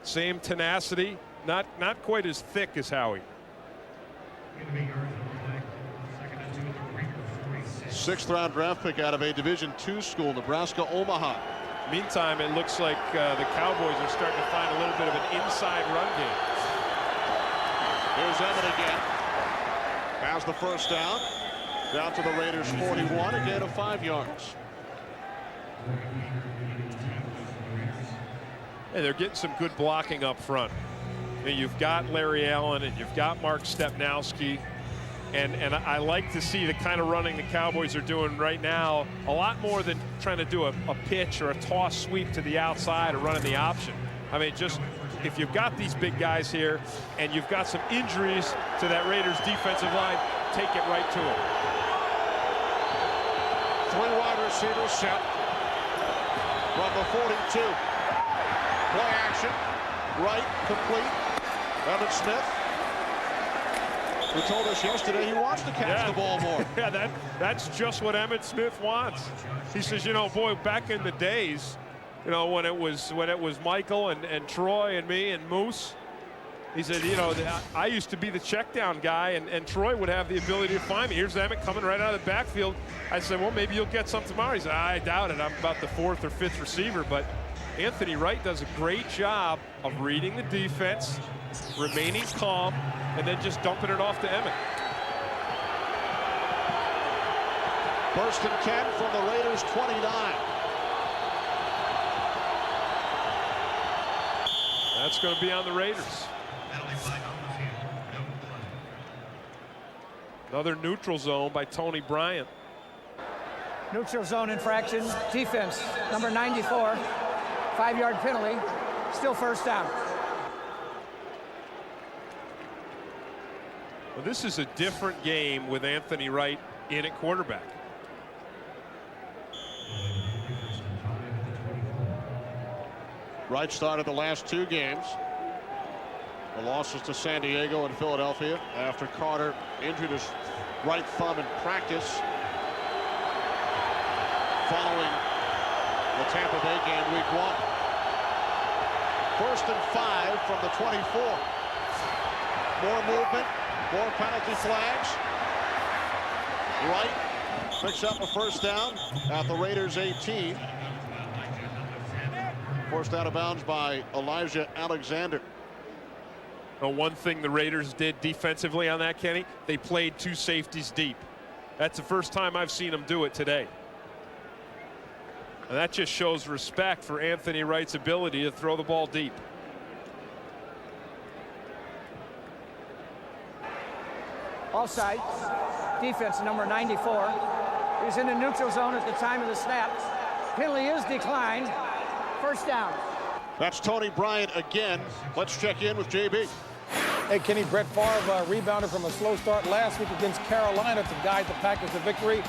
same tenacity, not quite as thick as Howie. 6th-round draft pick out of a Division II school, Nebraska Omaha. Meantime, it looks like the Cowboys are starting to find a little bit of an inside run game. Here's Emmitt again. Has the first down. Down to the Raiders 41, a gain of 5 yards. Hey, they're getting some good blocking up front. I mean, you've got Larry Allen and you've got Mark Stepnowski. And I like to see the kind of running the Cowboys are doing right now, a lot more than trying to do a pitch or a toss sweep to the outside or running the option. I mean, just if you've got these big guys here and you've got some injuries to that Raiders defensive line, take it right to them. 3 wide receivers set from the 42. Play action, right, complete. Emmitt Smith, who told us yesterday he wants to catch the ball more. Yeah, that's just what Emmitt Smith wants. He says, you know, boy, back in the days, you know, when it was Michael and Troy and me and Moose, he said, you know, I used to be the check down guy, and Troy would have the ability to find me. Here's Emmitt coming right out of the backfield. I said, well, maybe you'll get some tomorrow. He said, I doubt it. I'm about the 4th or 5th receiver. But Anthony Wright does a great job of reading the defense, remaining calm, and then just dumping it off to Emmitt. 1st and 10 from the Raiders 29. That's going to be on the Raiders. Another neutral zone by Tony Bryant. Neutral zone infraction, defense, number 94, 5-yard penalty, still first down. Well, this is a different game with Anthony Wright in at quarterback. Wright started the last 2 games. The losses to San Diego and Philadelphia after Carter injured his right thumb in practice following the Tampa Bay game week 1. 1st and 5 from the 24. More movement, more penalty flags. Wright picks up a first down at the Raiders 18. Forced out of bounds by Elijah Alexander. One thing the Raiders did defensively on that, Kenny, they played 2 safeties deep. That's the first time I've seen them do it today. And that just shows respect for Anthony Wright's ability to throw the ball deep. Offside. Defense number 94. He's in the neutral zone at the time of the snap. Penalty is declined. First down. That's Tony Bryant again. Let's check in with JB. Hey, Kenny, Brett Favre rebounded from a slow start last week against Carolina to guide the Packers to victory.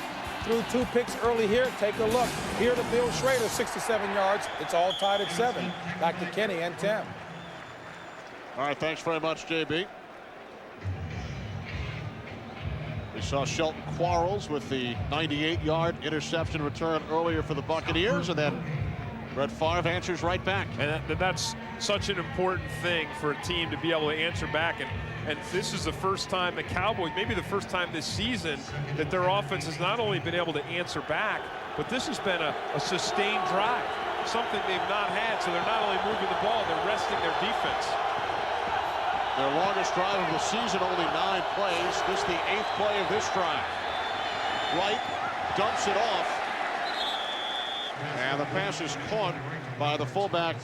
Threw 2 picks early here. Take a look. Here to Bill Schrader, 67 yards. It's all tied at 7. Back to Kenny and Tim. All right, thanks very much, JB. We saw Shelton Quarles with the 98-yard interception return earlier for the Buccaneers, and then Brett Favre answers right back. And that's such an important thing for a team to be able to answer back. And this is the first time the Cowboys, maybe the first time this season, that their offense has not only been able to answer back, but this has been a sustained drive, something they've not had. So they're not only moving the ball, they're resting their defense. Their longest drive of the season, only 9 plays. This is the 8th play of this drive. Wright dumps it off. And the pass is caught by the fullback,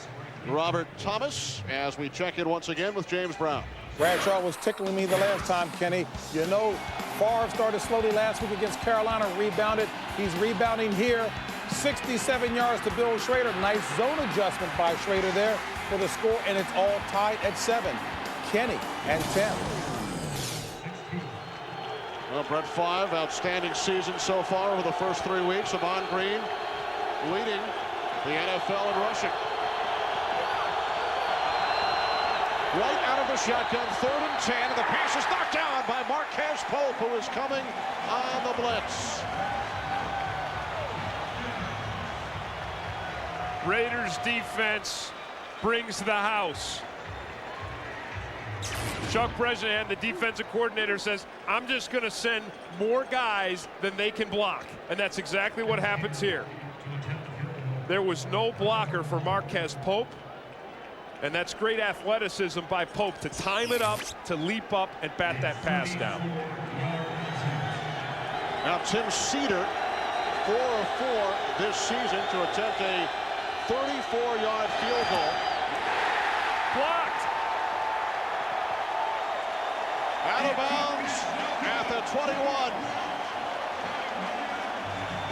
Robert Thomas, as we check in once again with James Brown. Bradshaw was tickling me the last time, Kenny. You know, Favre started slowly last week against Carolina, rebounded. He's rebounding here. 67 yards to Bill Schrader. Nice zone adjustment by Schrader there for the score, and it's all tied at 7. Kenny and Tim. Well, Brett Favre, outstanding season so far over the first 3 weeks. Amon Green leading the NFL in rushing. Right out of the shotgun, 3rd and 10, and the pass is knocked down by Marquez Pope, who is coming on the blitz. Raiders defense brings the house. Chuck Bresnahan, the defensive coordinator, says, I'm just going to send more guys than they can block. And that's exactly what happens here. There was no blocker for Marquez Pope. And that's great athleticism by Pope to time it up, to leap up, and bat that pass down. Now Tim Cedar, 4 of 4 this season to attempt a 34-yard field goal. Blocked. Out of bounds at the 21.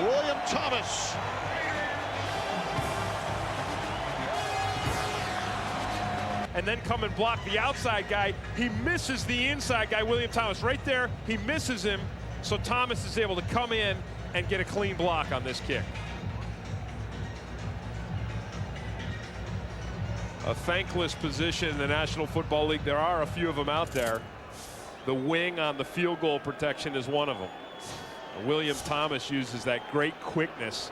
William Thomas. And then come and block the outside guy. He misses the inside guy, William Thomas. Right there, he misses him. So Thomas is able to come in and get a clean block on this kick. A thankless position in the National Football League. There are a few of them out there. The wing on the field goal protection is one of them. William Thomas uses that great quickness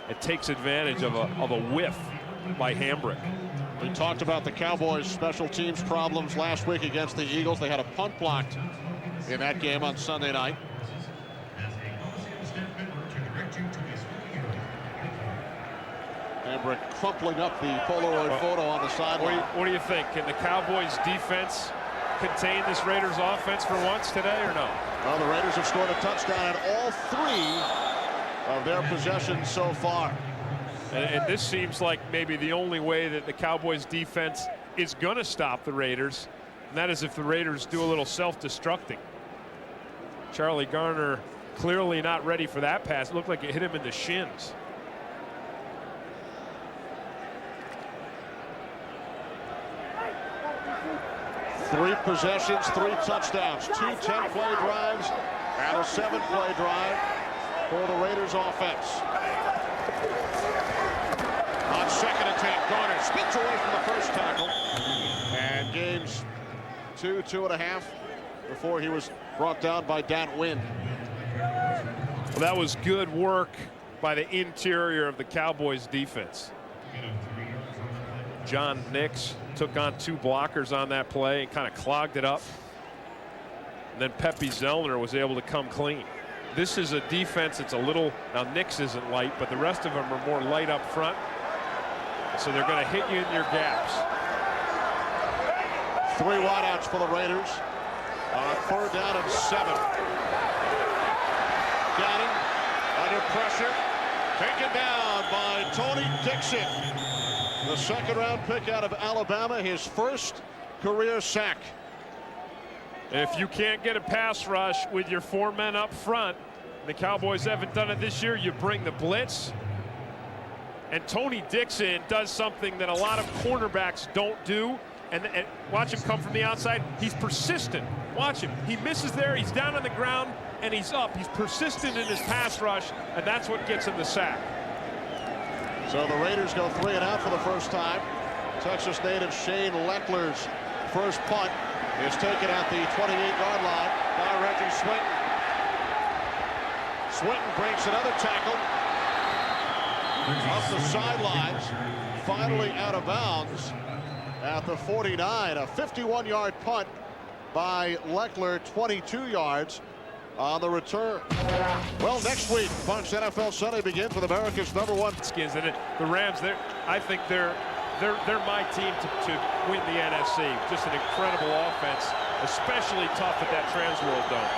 and takes advantage of a whiff by Hambrick. We talked about the Cowboys' special teams problems last week against the Eagles. They had a punt blocked in that game on Sunday night. Hambrick crumpling up the Polaroid photo on the sideline. What do you think? Can the Cowboys' defense contain this Raiders offense for once today or no? Well, the Raiders have scored a touchdown in all 3 of their possessions so far. And this seems like maybe the only way that the Cowboys defense is going to stop the Raiders, and that is if the Raiders do a little self-destructing. Charlie Garner clearly not ready for that pass. It looked like it hit him in the shins. 3 possessions, 3 touchdowns, 2 10-play drives, and a 7-play drive for the Raiders offense. On second and 10, Garner spins away from the first tackle and gains 2.5 before he was brought down by Dan Wynn. Well, that was good work by the interior of the Cowboys defense. John Nix took on 2 blockers on that play and kind of clogged it up. And then Pepe Zellner was able to come clean. This is a defense that's a little, now Nix isn't light, but the rest of them are more light up front. So they're going to hit you in your gaps. 3 wideouts for the Raiders. 3rd down and 7. Gannon under pressure. Taken down by Tony Dixon. The 2nd-round pick out of Alabama, his first career sack. If you can't get a pass rush with your 4 men up front, the Cowboys haven't done it this year, you bring the blitz. And Tony Dixon does something that a lot of cornerbacks don't do. And watch him come from the outside. He's persistent. Watch him. He misses there. He's down on the ground, and he's up. He's persistent in his pass rush, and that's what gets him the sack. So the Raiders go 3 and out for the first time. Texas native Shane Leckler's first punt is taken at the 28-yard line by Reggie Swinton. Swinton breaks another tackle off the sidelines, finally out of bounds at the 49. A 51-yard punt by Leckler, 22 yards on the return. Well, next week, Fox NFL Sunday begins with America's #1 skins. And the Rams, I think they're my team to win the NFC. Just an incredible offense, especially tough at that Transworld Dome.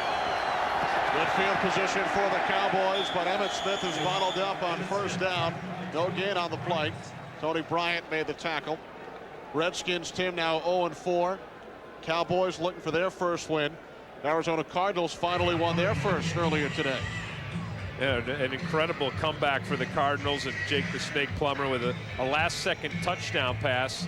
Good field position for the Cowboys, but Emmitt Smith is bottled up on 1st down. No gain on the play. Tony Bryant made the tackle. Redskins, Tim, now 0-4. Cowboys looking for their first win. Arizona Cardinals finally won their first earlier today. Yeah, an incredible comeback for the Cardinals, and Jake the Snake Plummer with a last-second touchdown pass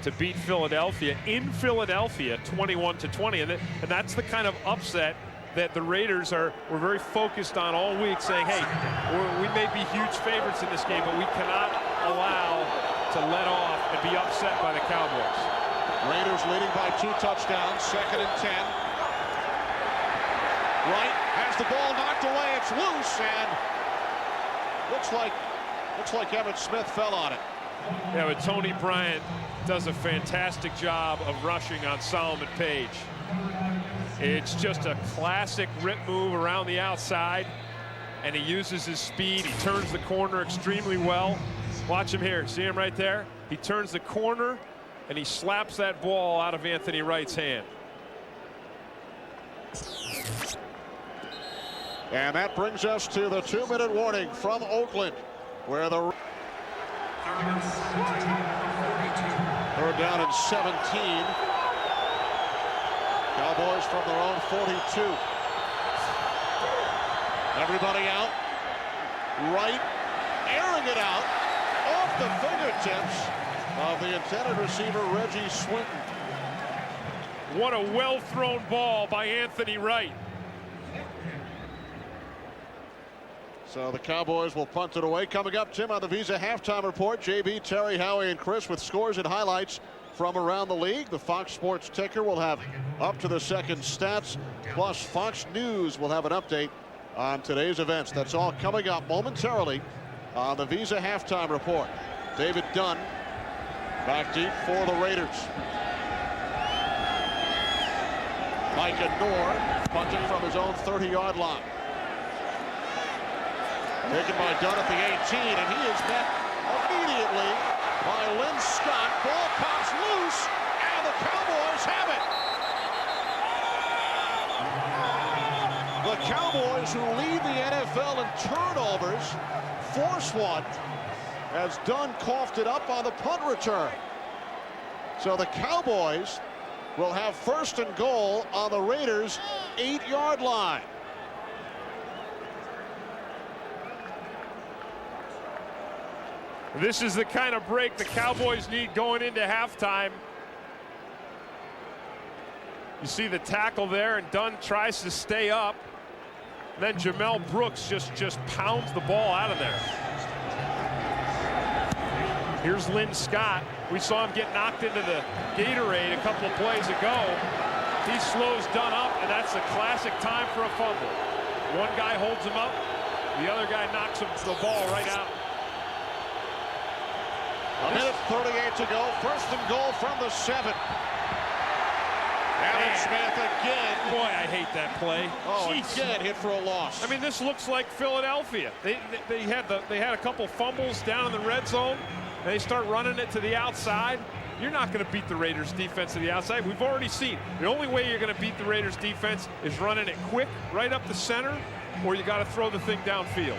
to beat Philadelphia in Philadelphia 21-20. And that's the kind of upset that the Raiders were very focused on all week, saying, hey, we may be huge favorites in this game, but we cannot allow to let off and be upset by the Cowboys. Raiders leading by 2 touchdowns, 2nd and 10. Wright has the ball knocked away. It's loose, and looks like Emmitt Smith fell on it. Yeah, but Tony Bryant does a fantastic job of rushing on Solomon Page. It's just a classic rip move around the outside, and he uses his speed. He turns the corner extremely well. Watch him here. See him right there? He turns the corner, and he slaps that ball out of Anthony Wright's hand. And that brings us to the 2-minute warning from Oakland, where the 3rd down and 17. Cowboys from their own 42. Everybody out. Wright airing it out off the fingertips of the intended receiver, Reggie Swinton. What a well-thrown ball by Anthony Wright. So the Cowboys will punt it away. Coming up, Tim, on the Visa Halftime Report, JB, Terry, Howie, and Chris with scores and highlights from around the league. The Fox Sports Ticker will have up-to-the-second stats, plus Fox News will have an update on today's events. That's all coming up momentarily on the Visa Halftime Report. David Dunn back deep for the Raiders. Micah Noor punting from his own 30-yard line. Taken by Dunn at the 18, and he is met immediately by Lynn Scott. Ball pops loose, and the Cowboys have it. The Cowboys, who lead the NFL in turnovers, force one as Dunn coughed it up on the punt return. So the Cowboys will have 1st and goal on the Raiders' 8-yard line. This is the kind of break the Cowboys need going into halftime. You see the tackle there, and Dunn tries to stay up. And then Jamel Brooks just pounds the ball out of there. Here's Lynn Scott. We saw him get knocked into the Gatorade a couple of plays ago. He slows Dunn up, and that's a classic time for a fumble. One guy holds him up, the other guy knocks him the ball right out. A minute 38 to go. First and goal from the 7. Aaron Smith again. Boy, I hate that play. Oh, Jeez. again hit for a loss. I mean, this looks like Philadelphia. They had a couple fumbles down in the red zone. And they start running it to the outside. You're not going to beat the Raiders defense to the outside. We've already seen the only way you're going to beat the Raiders defense is running it quick right up the center, or you got to throw the thing downfield.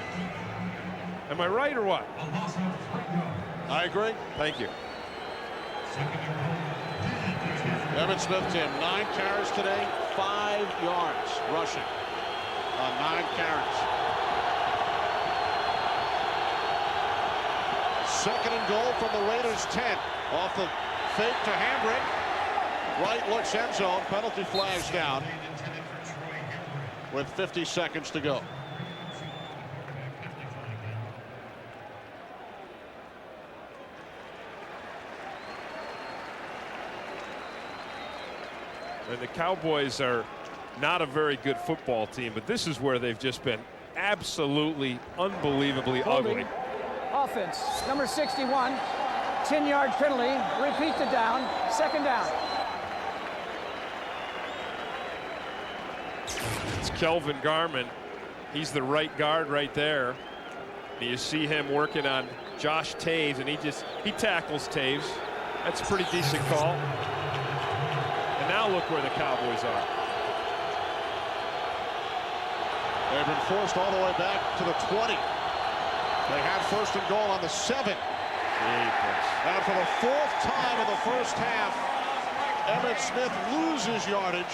Am I right or what? I agree. Thank you. Evan Smith, Tim, 9 carries today, 5 yards rushing on 9 carries. Second and goal from the Raiders 10. Off the fake to Hambrick. Right looks end zone. Penalty flags down with 50 seconds to go. And the Cowboys are not a very good football team, but this is where they've just been absolutely unbelievably ugly. Offense, number 61, 10-yard penalty, repeat the down, second down. It's Kelvin Garman. He's the right guard right there. And you see him working on Josh Taves, and he tackles Taves. That's a pretty decent call. And now look where the Cowboys are. They've been forced all the way back to the 20. They had first and goal on the 7. And for the 4th time in the first half, Emmitt Smith loses yardage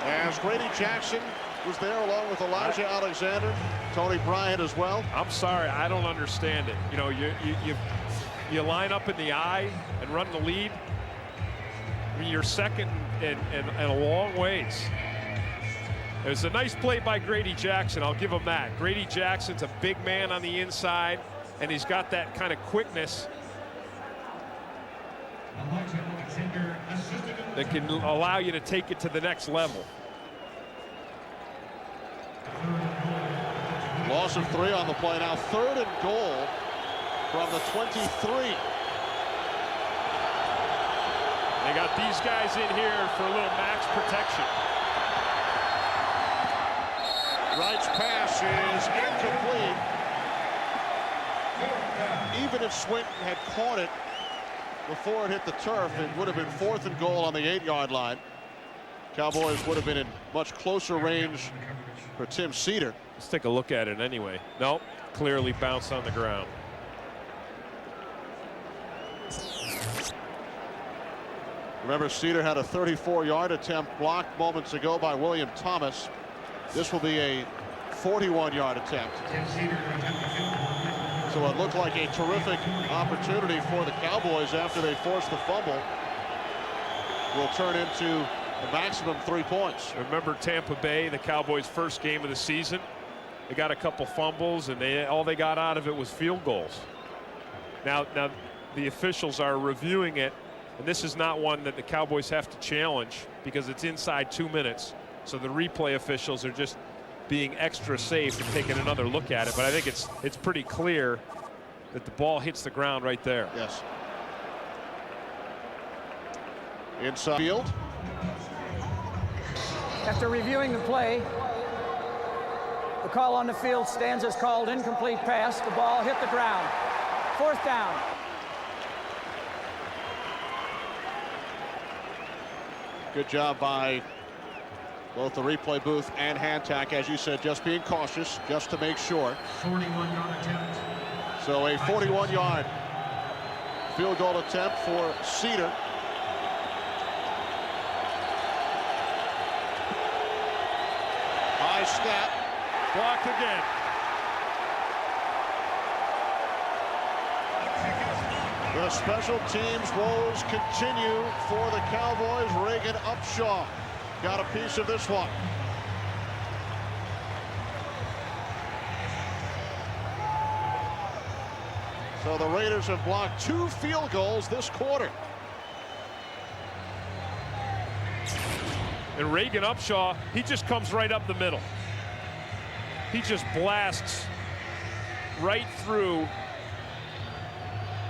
as Grady Jackson was there along with Elijah Alexander, Tony Bryant as well. I'm sorry, I don't understand it. You know, you line up in the eye and run the lead. I mean, you're second and a long ways. It was a nice play by Grady Jackson. I'll give him that. Grady Jackson's a big man on the inside, and he's got that kind of quickness that can allow you to take it to the next level. Loss of 3 on the play. Now 3rd and goal from the 23. They got these guys in here for a little max protection. Wright's pass is incomplete. Even if Swinton had caught it before it hit the turf, it would have been 4th and goal on the 8-yard line. Cowboys would have been in much closer range for Tim Cedar. Let's take a look at it anyway. Nope, clearly bounced on the ground. Remember, Cedar had a 34-yard attempt blocked moments ago by William Thomas. This will be a 41-yard attempt. So it looked like a terrific opportunity for the Cowboys after they forced the fumble. Will turn into a maximum 3 points. Remember Tampa Bay, the Cowboys' first game of the season? They got a couple fumbles, and all they got out of it was field goals. Now the officials are reviewing it, and this is not one that the Cowboys have to challenge because it's inside 2 minutes. So the replay officials are just being extra safe and taking another look at it. But I think it's pretty clear that the ball hits the ground right there. Yes. Inside field. After reviewing the play, the call on the field stands as called incomplete pass. The ball hit the ground. 4th down. Good job by both the replay booth and Hantack, as you said, just being cautious, just to make sure. 41-yard attempt. So a 41-yard field goal attempt for Cedar. High snap. Blocked again. The special teams woes continue for the Cowboys. Reagan Upshaw got a piece of this one. So the Raiders have blocked 2 field goals this quarter. And Reagan Upshaw, he just comes right up the middle. He just blasts right through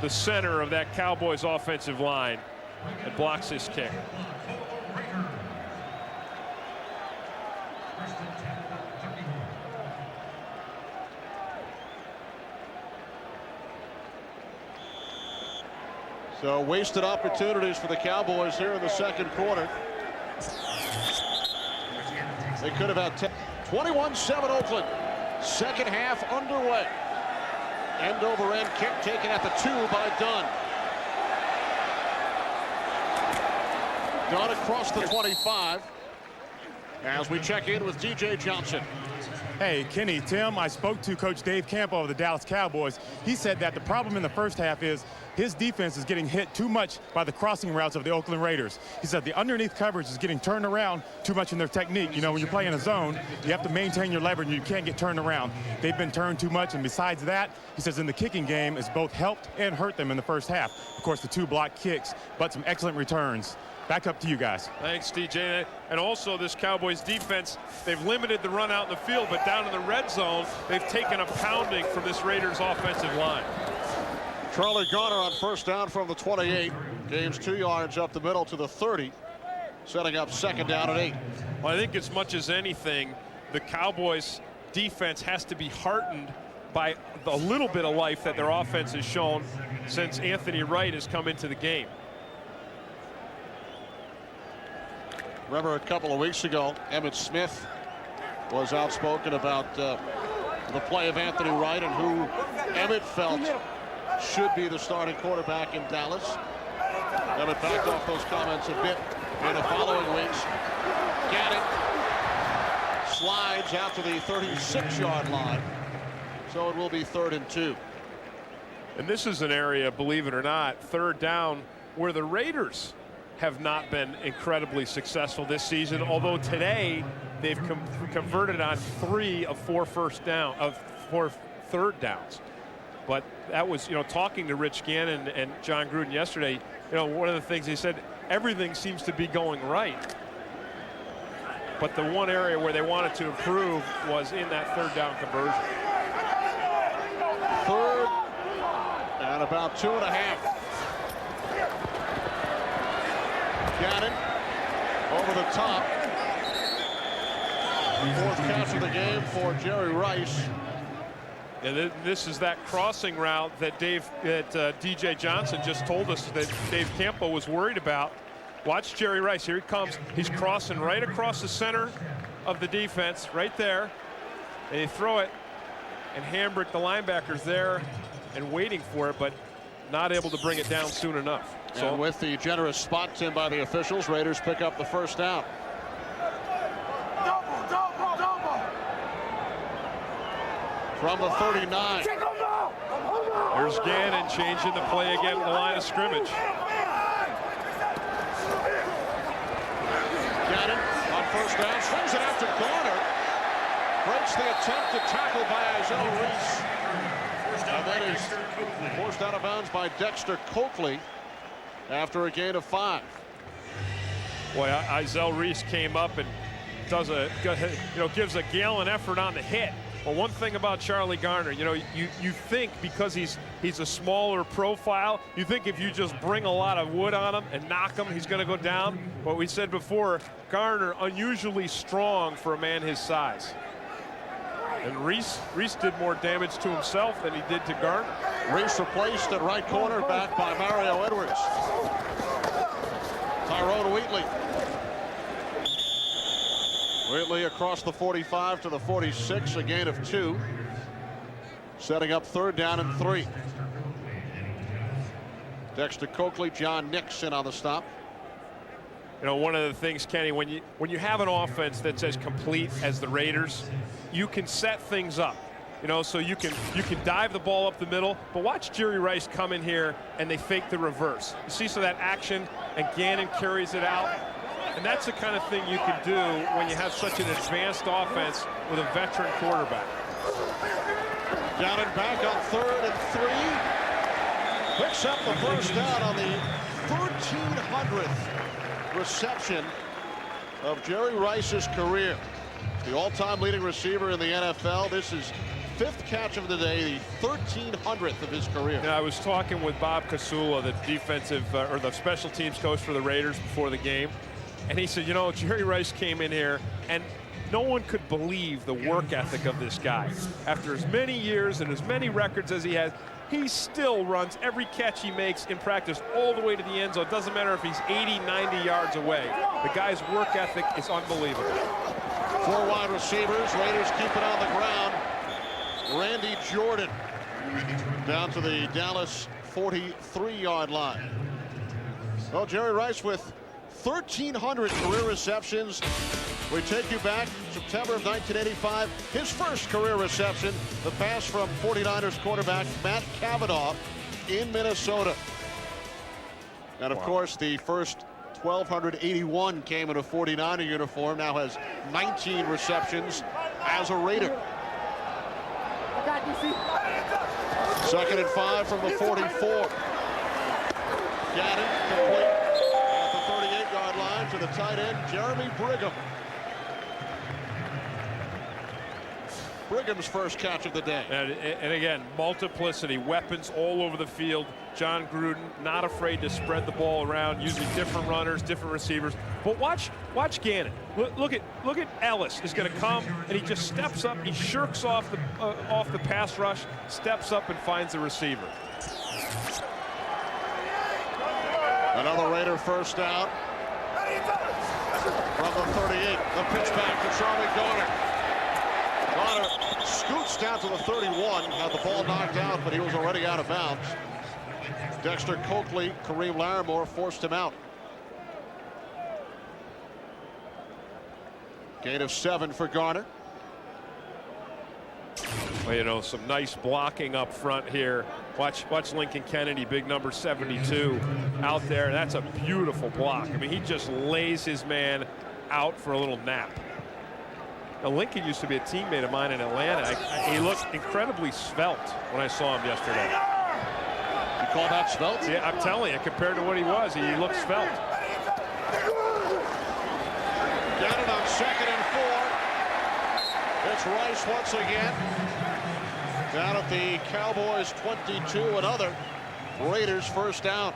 the center of that Cowboys offensive line and blocks his kick. So wasted opportunities for the Cowboys here in the second quarter. They could have had 21-7 Oakland. Second half underway. End over end kick taken at the 2 by Dunn. Dunn across the 25. As we check in with DJ Johnson. Hey, Kenny, Tim, I spoke to Coach Dave Campo of the Dallas Cowboys. He said that the problem in the first half is his defense is getting hit too much by the crossing routes of the Oakland Raiders. He said the underneath coverage is getting turned around too much in their technique. You know, when you're playing a zone, you have to maintain your leverage and you can't get turned around. They've been turned too much, and besides that, he says in the kicking game, it's both helped and hurt them in the first half. Of course, the 2 blocked kicks, but some excellent returns. Back up to you guys. Thanks, DJ. And also this Cowboys defense, they've limited the run out in the field, but down in the red zone, they've taken a pounding from this Raiders offensive line. Charlie Garner on first down from the 28. Gains 2 yards up the middle to the 30. Setting up second down at 8. Well, I think as much as anything, the Cowboys defense has to be heartened by a little bit of life that their offense has shown since Anthony Wright has come into the game. Remember a couple of weeks ago, Emmitt Smith was outspoken about the play of Anthony Wright and who Emmitt felt should be the starting quarterback in Dallas. Emmitt backed off those comments a bit in the following weeks. Gannon slides out to the 36-yard line. So it will be 3rd and 2. And this is an area, believe it or not, third down, where the Raiders have not been incredibly successful this season, although today they've converted on 3 of 4 third downs. But that was, talking to Rich Gannon and John Gruden yesterday, one of the things he said, everything seems to be going right. But the one area where they wanted to improve was in that third down conversion. 3rd and about 2.5. Gannon over the top. 4th catch of the game for Jerry Rice. And this is that crossing route that DJ Johnson just told us that Dave Campo was worried about. Watch Jerry Rice. Here he comes. He's crossing right across the center of the defense, right there. And they throw it, and Hambrick, the linebacker's there and waiting for it, but not able to bring it down soon enough. So and with the generous spot, Tim, by the officials, Raiders pick up the first down. From the 39. There's Gannon changing the play again at the line of scrimmage. Gannon on first down, swings it out to Garner. Breaks the attempt to tackle by Izell Reese. And then is forced out of bounds by Dexter Coakley after a gain of 5. Boy, Izell Reese came up and does gives a gallant effort on the hit. Well, one thing about Charlie Garner, you think because he's a smaller profile, you think if you just bring a lot of wood on him and knock him, he's going to go down. But we said before, Garner unusually strong for a man his size. And Reese did more damage to himself than he did to Garner. Reese replaced at right cornerback by Mario Edwards. Tyrone Wheatley. Wheatley across the 45 to the 46, a gain of 2. Setting up 3rd down and 3. Dexter Coakley, John Nixon on the stop. One of the things, Kenny, when you have an offense that's as complete as the Raiders, you can set things up. You know, so you can dive the ball up the middle, but watch Jerry Rice come in here and they fake the reverse. You see some of that action, and Gannon carries it out. And that's the kind of thing you can do when you have such an advanced offense with a veteran quarterback. Gannon back on 3rd and 3. Picks up the first down on the 1,300th reception of Jerry Rice's career. The all-time leading receiver in the NFL. This is 5th catch of the day, the 1,300th of his career. Yeah, I was talking with Bob Casula, the defensive or the special teams coach for the Raiders before the game. And he said, you know, Jerry Rice came in here and no one could believe the work ethic of this guy. After as many years and as many records as he has, he still runs every catch he makes in practice all the way to the end zone. It doesn't matter if he's 80, 90 yards away. The guy's work ethic is unbelievable. 4 wide receivers. Raiders keep it on the ground. Randy Jordan down to the Dallas 43-yard line. Well, Jerry Rice with 1,300 career receptions. We take you back September of 1985. His first career reception, the pass from 49ers quarterback Matt Cavanaugh in Minnesota. And of course, the first 1,281 came in a 49er uniform. Now has 19 receptions as a Raider. 2nd and 5 from the 44. Gannon complete at the 38-yard line to the tight end, Jeremy Brigham. Brigham's first catch of the day. And again, multiplicity, weapons all over the field. John Gruden not afraid to spread the ball around, using different runners, different receivers. But watch Gannon. Look at Ellis is going to come, and he just steps up. He shirks off the pass rush, steps up and finds the receiver. Another Raider first down from the 38. The pitch back to Charlie Garner. Garner scoots down to the 31, had the ball knocked out, but he was already out of bounds. Dexter Coakley, Kareem Larimore forced him out. Gain of 7 for Garner. Well, you know, some nice blocking up front here. Watch Lincoln Kennedy, big number 72, out there. That's a beautiful block. I mean, he just lays his man out for a little nap. Now, Lincoln used to be a teammate of mine in Atlanta. He looked incredibly svelte when I saw him yesterday. You call that svelte? Yeah, I'm telling you, compared to what he was, he looked svelte. Gannon on 2nd and 4. It's Rice once again. Down at the Cowboys 22, another Raiders first down.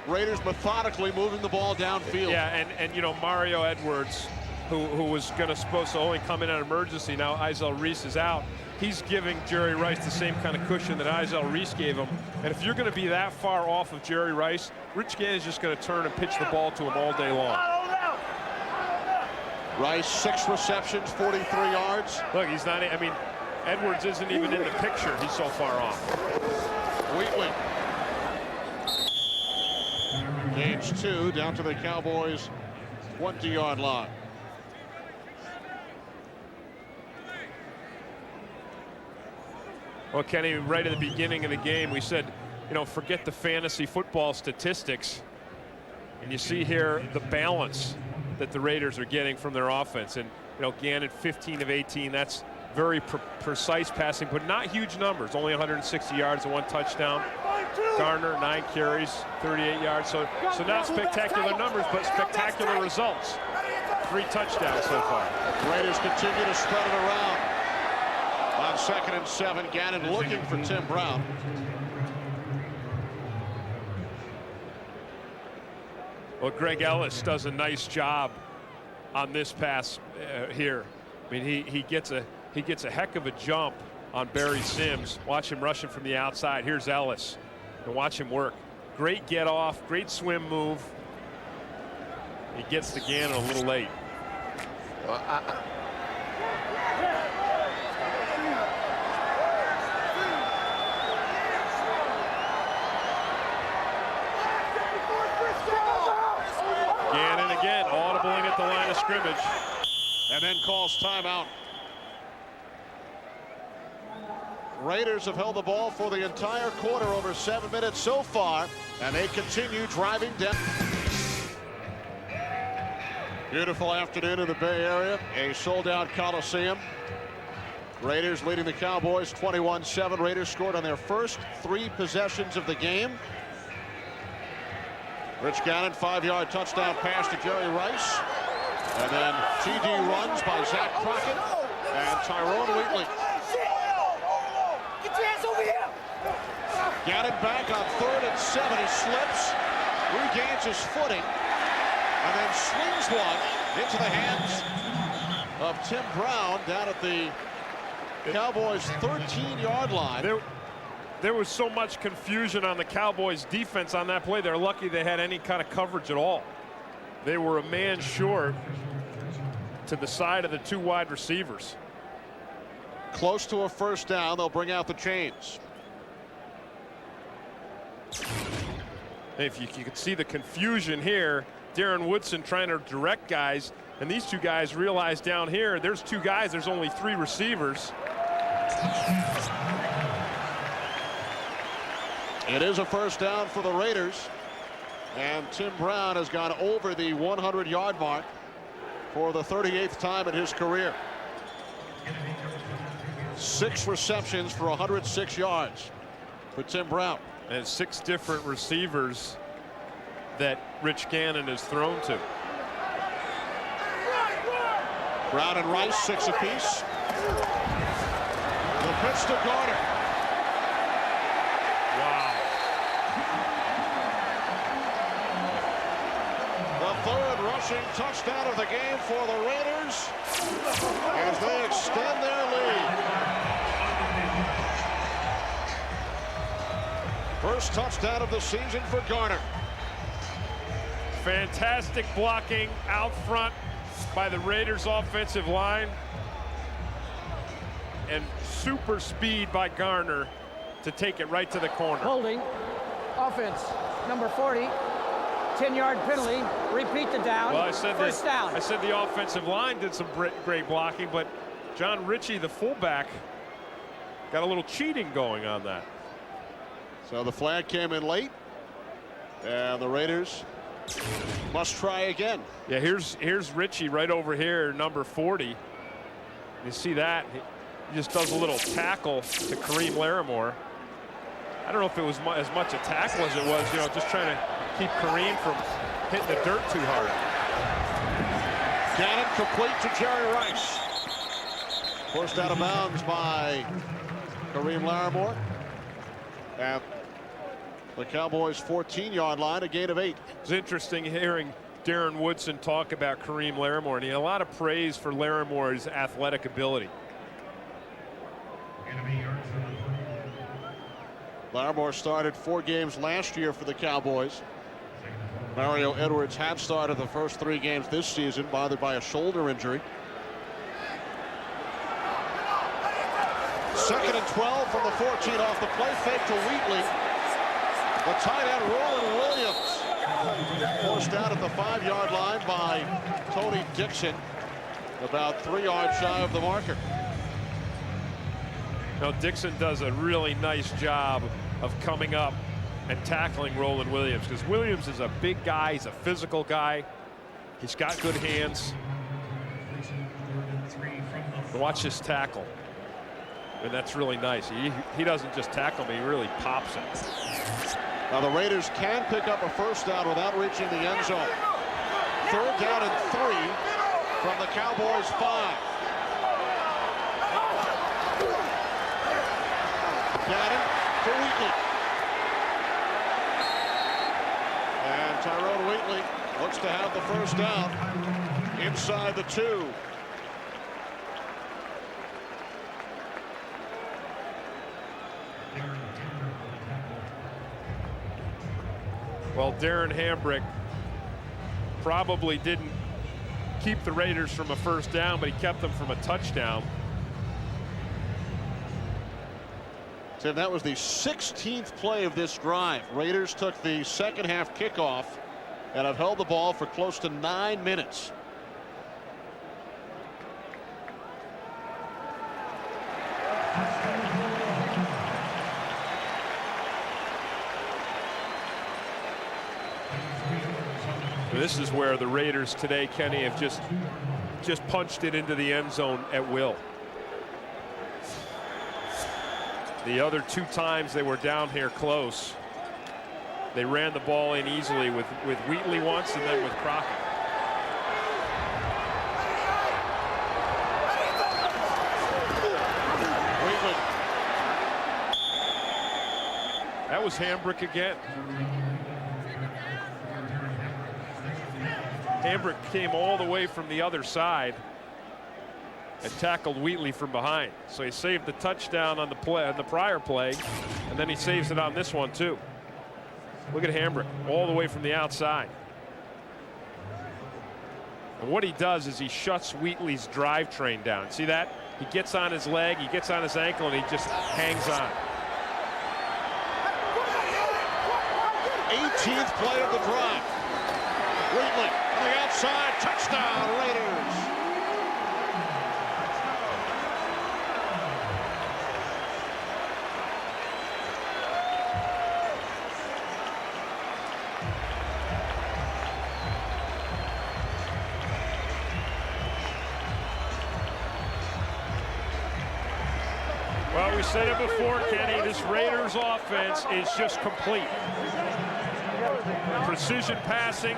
Raiders methodically moving the ball downfield. Yeah, and you know, Mario Edwards, who was supposed to only come in on emergency, now Izell Reese is out. He's giving Jerry Rice the same kind of cushion that Izell Reese gave him. And if you're going to be that far off of Jerry Rice, Rich Gannon is just going to turn and pitch the ball to him all day long. Rice 6 receptions, 43 yards. Look, he's not, I mean, Edwards isn't even in the picture. He's so far off. Wheatley gains 2 down to the Cowboys 20-yard line. Well, Kenny, right at the beginning of the game, we said, you know, forget the fantasy football statistics. And you see here the balance that the Raiders are getting from their offense. And, you know, Gannon 15 of 18, that's very precise passing, but not huge numbers. Only 160 yards and 1 touchdown. Garner, 9 carries, 38 yards. So not spectacular numbers, but spectacular results. 3 touchdowns so far. Raiders continue to spread it around. On 2nd and 7, Gannon looking for Tim Brown. Well, Greg Ellis does a nice job on this pass here. I mean, he gets a heck of a jump on Barry Sims. Watch him rushing from the outside. Here's Ellis, and watch him work. Great get off, great swim move. He gets to Gannon a little late. Gannon again, audibling at the line of scrimmage. And then calls timeout. Raiders have held the ball for the entire quarter, over 7 minutes so far, and they continue driving down. Beautiful afternoon in the Bay Area, a sold-out Coliseum. Raiders leading the Cowboys 21-7. Raiders scored on their first 3 possessions of the game. Rich Gannon, 5-yard touchdown pass to Jerry Rice. And then TD runs by Zach Crockett and Tyrone Wheatley. Get your hands over here! Gannon back on 3rd and 7. He slips, regains his footing, and then slings one into the hands of Tim Brown down at the Cowboys' 13-yard line. There was so much confusion on the Cowboys defense on that play. They're lucky they had any kind of coverage at all. They were a man short to the side of the 2 wide receivers. Close to a first down. They'll bring out the chains. If you could see the confusion here, Darren Woodson trying to direct guys, and these 2 guys realize down here there's 2 guys, there's only 3 receivers. It is a first down for the Raiders, and Tim Brown has gone over the 100-yard mark for the 38th time in his career. 6 receptions for 106 yards for Tim Brown. And 6 different receivers that Rich Gannon has thrown to. Brown and Rice, 6 apiece. The pitch to Garner. Wow. The 3rd rushing touchdown of the game for the Raiders as they extend their lead. First touchdown of the season for Garner. Fantastic blocking out front by the Raiders offensive line. And super speed by Garner to take it right to the corner. Holding. Offense. Number 40. 10-yard penalty. Repeat the down. Well, First down. I said the offensive line did some great blocking, but John Ritchie, the fullback, got a little cheating going on that. So the flag came in late, and the Raiders must try again. Yeah, here's Ritchie right over here, number 40. You see that? He just does a little tackle to Kareem Larimore. I don't know if it was as much a tackle as it was, just trying to keep Kareem from hitting the dirt too hard. Gannon complete to Jerry Rice. Forced out of bounds by Kareem Larimore. At the Cowboys' 14-yard line, a gain of 8. It's interesting hearing Darren Woodson talk about Kareem Larimore, and he had a lot of praise for Larimore's athletic ability. Larimore started 4 games last year for the Cowboys. Mario Edwards had started the first 3 games this season, bothered by a shoulder injury. 2nd and 12 from the 14 off the play fake to Wheatley. The tight end Roland Williams forced out at the 5-yard line by Tony Dixon, about 3 yards shy of the marker. Now Dixon does a really nice job of coming up and tackling Roland Williams, because Williams is a big guy, he's a physical guy, he's got good hands. Watch this tackle. And that's really nice. He doesn't just tackle me, he really pops it. Now the Raiders can pick up a first down without reaching the end zone. 3rd down and 3 from the Cowboys' 5. Gannon to Wheatley. And Tyrone Wheatley looks to have the first down inside the 2. Well, Darren Hambrick probably didn't keep the Raiders from a first down, but he kept them from a touchdown. Tim, that was the 16th play of this drive. Raiders took the second half kickoff and have held the ball for close to 9 minutes. This is where the Raiders today, Kenny, have just punched it into the end zone at will. The other 2 times they were down here close, they ran the ball in easily with Wheatley once and then with Crockett. Wheatley. That was Hambrick again. Hambrick came all the way from the other side and tackled Wheatley from behind. So he saved the touchdown on the prior play, and then he saves it on this one too. Look at Hambrick all the way from the outside. And what he does is he shuts Wheatley's drivetrain down. See that? He gets on his leg, he gets on his ankle, and he just hangs on. 18th play of the drive. Wheatley on the outside, touchdown Raiders. Well, we said it before, Kenny, this Raiders offense is just complete. Precision passing,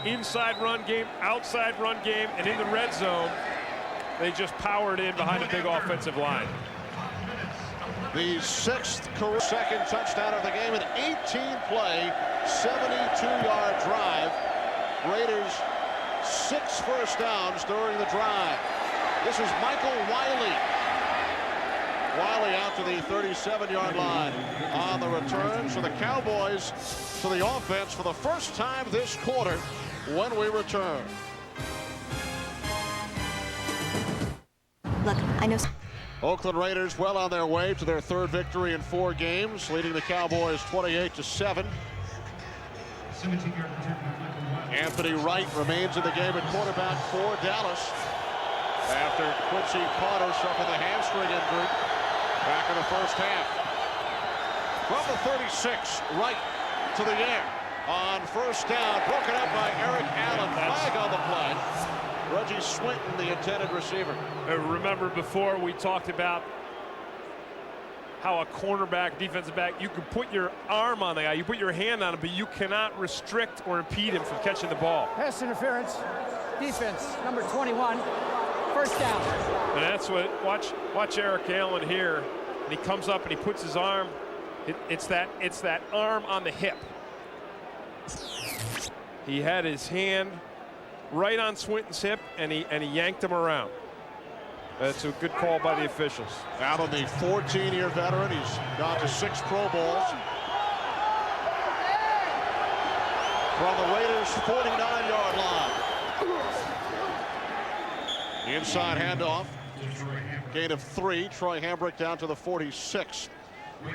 inside run game, outside run game, and in the red zone, they just powered in behind a big offensive line. The 6th career second touchdown of the game, an 18-play, 72-yard drive. Raiders 6 first downs during the drive. This is Michael Wiley. Wiley out to the 37-yard line on the return. So the Cowboys to the offense for the first time this quarter when we return. Look, I know. Oakland Raiders well on their way to their 3rd victory in 4 games, leading the Cowboys 28-7. Anthony Wright remains in the game at quarterback for Dallas after Quincy Carter suffered a hamstring injury back in the first half. From the 36, Wright to the air on first down, broken up by Eric Allen. Flag on the play. Reggie Swinton, the intended receiver. Remember before we talked about how a cornerback, defensive back, you can put your arm on the guy, you put your hand on him, but you cannot restrict or impede him from catching the ball. Pass interference. Defense, number 21. First down. And that's what, watch Eric Allen here. And he comes up and he puts his arm, it's that arm on the hip. He had his hand right on Swinton's hip, and he yanked him around. That's a good call by the officials. Allen, the 14-year veteran, he's gone to 6 Pro Bowls. From the Raiders' 49-yard line. The inside handoff. Gain of 3. Troy Hambrick down to the 46.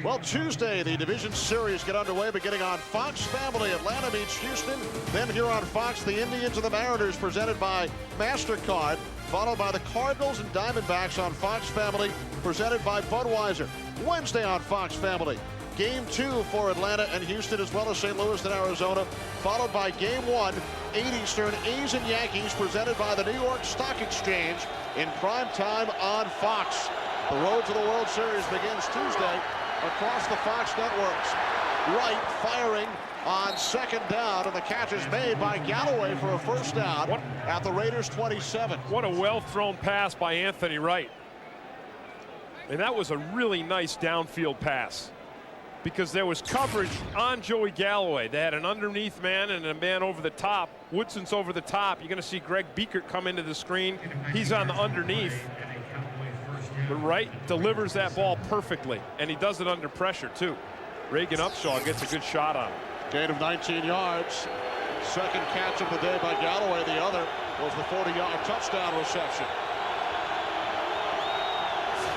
Well, Tuesday, the division series get underway, beginning on Fox Family. Atlanta meets Houston. Then here on Fox, the Indians and the Mariners, presented by MasterCard, followed by the Cardinals and Diamondbacks on Fox Family, presented by Budweiser. Wednesday on Fox Family, Game 2 for Atlanta and Houston, as well as St. Louis and Arizona, followed by Game 1, 8 Eastern, A's and Yankees, presented by the New York Stock Exchange in prime time on Fox. The road to the World Series begins Tuesday across the Fox networks. Wright firing on second down, and the catch is made by Galloway for a first down at the Raiders' 27. What a well-thrown pass by Anthony Wright. And that was a really nice downfield pass, because there was coverage on Joey Galloway. They had an underneath man and a man over the top. Woodson's over the top. You're going to see Greg Biekert come into the screen. He's on the underneath. But Wright delivers that ball perfectly, and he does it under pressure, too. Reagan Upshaw gets a good shot on him. Gain of 19 yards. Second catch of the day by Galloway. The other was the 40-yard touchdown reception.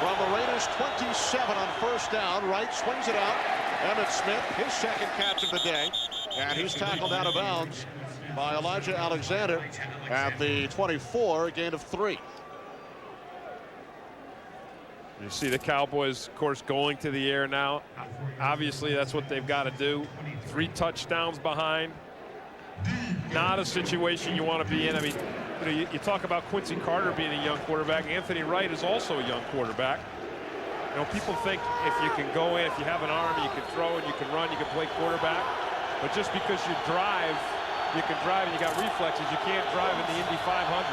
From the Raiders' 27 on first down, Wright swings it out. Emmitt Smith, his second catch of the day, and he's tackled out of bounds by Elijah Alexander at the 24, a gain of 3. You see the Cowboys, of course, going to the air now. Obviously, that's what they've got to do. 3 touchdowns behind. not a situation you want to be in. I mean, you talk about Quincy Carter being a young quarterback. Anthony Wright is also a young quarterback. You know, people think if you can go in, if you have an arm, you can throw and you can run, you can play quarterback. But just because you drive, you can drive and you got reflexes, you can't drive in the Indy 500.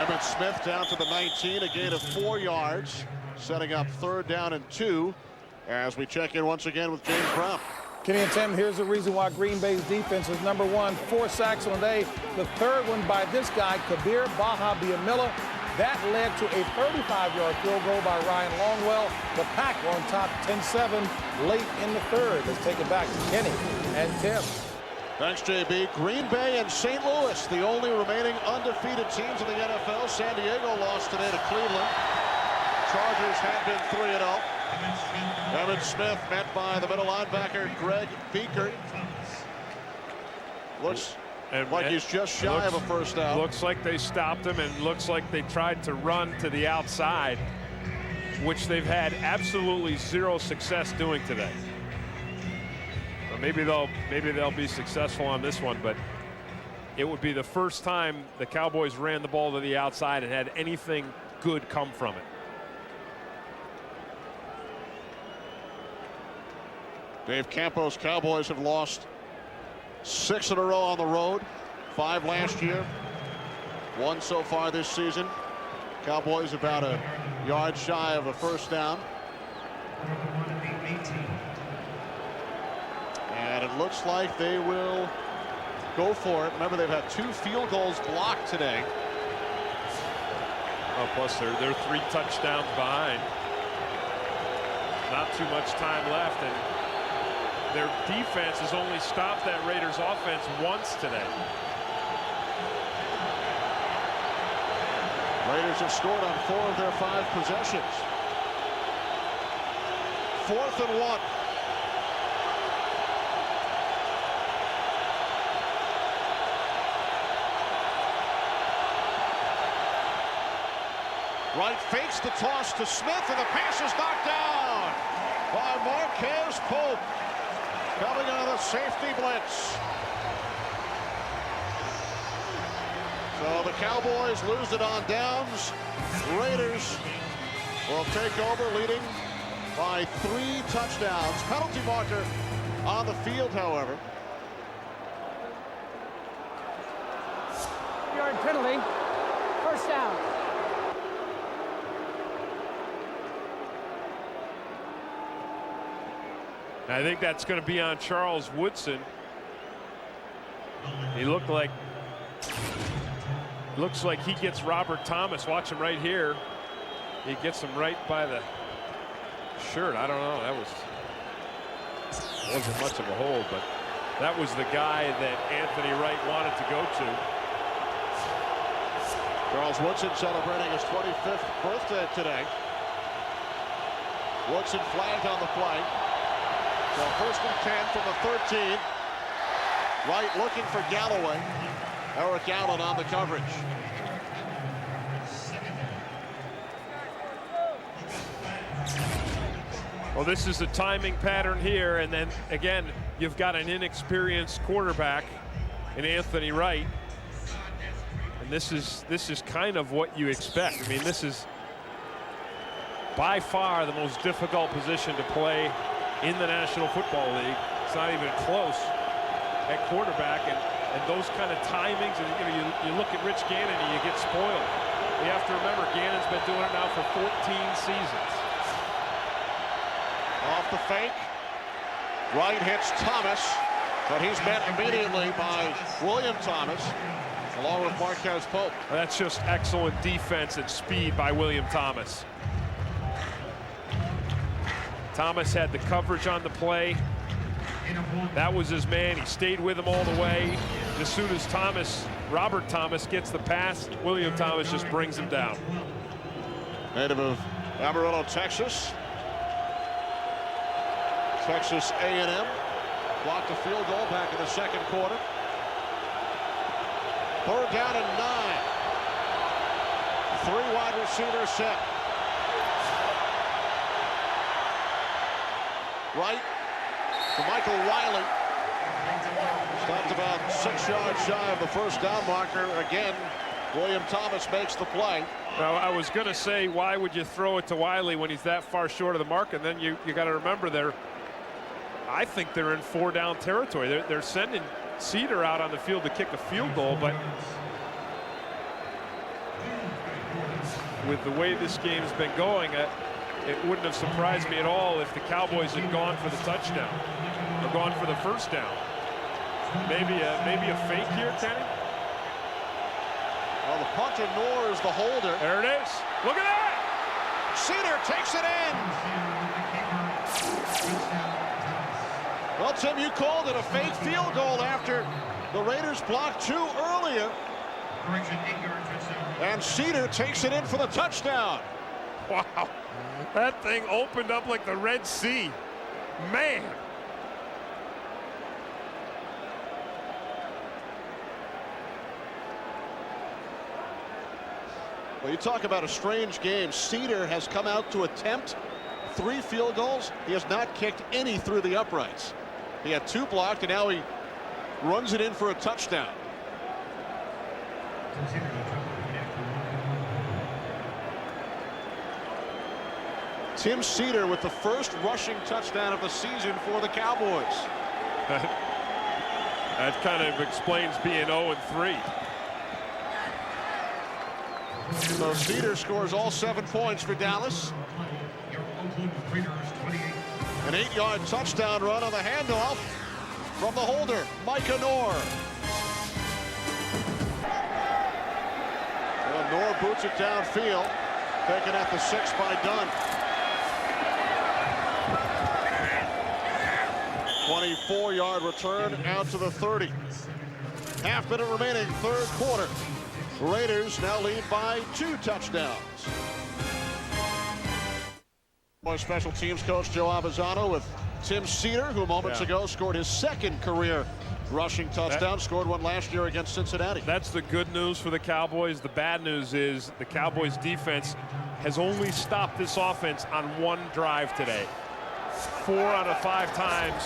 Emmitt Smith down to the 19, a gain of 4 yards, setting up 3rd down and 2 as we check in once again with James Brown. Kenny and Tim, here's the reason why Green Bay's defense is number 1, 4 sacks on the day. The 3rd one by this guy, Kabir Baha-Biamila. That led to a 35-yard field goal by Ryan Longwell. The Pack on top 10-7 late in the 3rd. Let's take it back to Kenny and Tim. Thanks, JB. Green Bay and St. Louis, the only remaining undefeated teams in the NFL. San Diego lost today to Cleveland. Chargers had been 3-0. Emmitt Smith met by the middle linebacker Greg Beekert. Looks like he's just shy of a first down. Looks like they stopped him, and looks like they tried to run to the outside, which they've had absolutely 0 success doing today. Well, maybe they'll be successful on this one, but it would be the first time the Cowboys ran the ball to the outside and had anything good come from it. Dave Campos' Cowboys have lost 6 in a row on the road, 5 last year, 1 so far this season. Cowboys about a yard shy of a first down. And it looks like they will go for it. Remember, they've had 2 field goals blocked today. Oh, plus they're 3 touchdowns behind. Not too much time left, and their defense has only stopped that Raiders offense once today. Raiders have scored on 4 of their 5 possessions. 4th and 1. Wright fakes the toss to Smith, and the pass is knocked down by Marquez Pope. Coming out of the safety blitz. So the Cowboys lose it on downs. Raiders will take over, leading by 3 touchdowns. Penalty marker on the field, however. Yard penalty. First down. I think that's going to be on Charles Woodson. He looks like he gets Robert Thomas. Watch him right here. He gets him right by the shirt. I don't know. That wasn't much of a hold, but that was the guy that Anthony Wright wanted to go to. Charles Woodson celebrating his 25th birthday today. Woodson flagged on the play. So 1st and 10 from the 13. Wright looking for Galloway. Eric Allen on the coverage. Well, this is a timing pattern here, and then again, you've got an inexperienced quarterback in Anthony Wright, and this is kind of what you expect. I mean, this is by far the most difficult position to play in the National Football League. It's not even close at quarterback, and those kind of timings, and you look at Rich Gannon and you get spoiled. You have to remember, Gannon's been doing it now for 14 seasons. Off the fake. Wright hits Thomas, but he's met immediately by William Thomas, along with Marquez Pope. That's just excellent defense and speed by William Thomas. Thomas had the coverage on the play. That was his man. He stayed with him all the way. As soon as Robert Thomas gets the pass, William Thomas just brings him down. Native of Amarillo, Texas. Texas A&M blocked a field goal back in the 2nd quarter. 3rd down and 9. 3 wide receivers set. Right to Michael Wiley. Stopped about 6 yards shy of the first down marker. Again, William Thomas makes the play. Now, I was going to say, why would you throw it to Wheatley when he's that far short of the mark? And then you got to remember, I think they're in 4-down territory. They're sending Cedar out on the field to kick a field goal, but with the way this game's been going, it wouldn't have surprised me at all if the Cowboys had gone for the touchdown or gone for the first down. Maybe a fake here, Kenny? Well, the punter ignores the holder. There it is. Look at that! Cedar takes it in. Well, Tim, you called it a fake field goal after the Raiders blocked 2 earlier. And Cedar takes it in for the touchdown. Wow. That thing opened up like the Red Sea. Man. Well, you talk about a strange game. Cedar has come out to attempt 3 field goals. He has not kicked any through the uprights. He had 2 blocked, and now he runs it in for a touchdown. Tim Cedar with the first rushing touchdown of the season for the Cowboys. That kind of explains being 0-3. So Cedar scores all 7 points for Dallas. An 8-yard touchdown run on the handoff from the holder, Micah Noor. Well, Noor boots it downfield, taken at the 6 by Dunn. 24-yard return out to the 30. Half minute remaining, third quarter. Raiders now lead by 2 touchdowns. Special teams coach Joe Avizano with Tim Cedar, who moments ago scored his 2nd career rushing touchdown, scored one last year against Cincinnati. That's the good news for the Cowboys. The bad news is the Cowboys defense has only stopped this offense on 1 drive today. 4 out of 5 times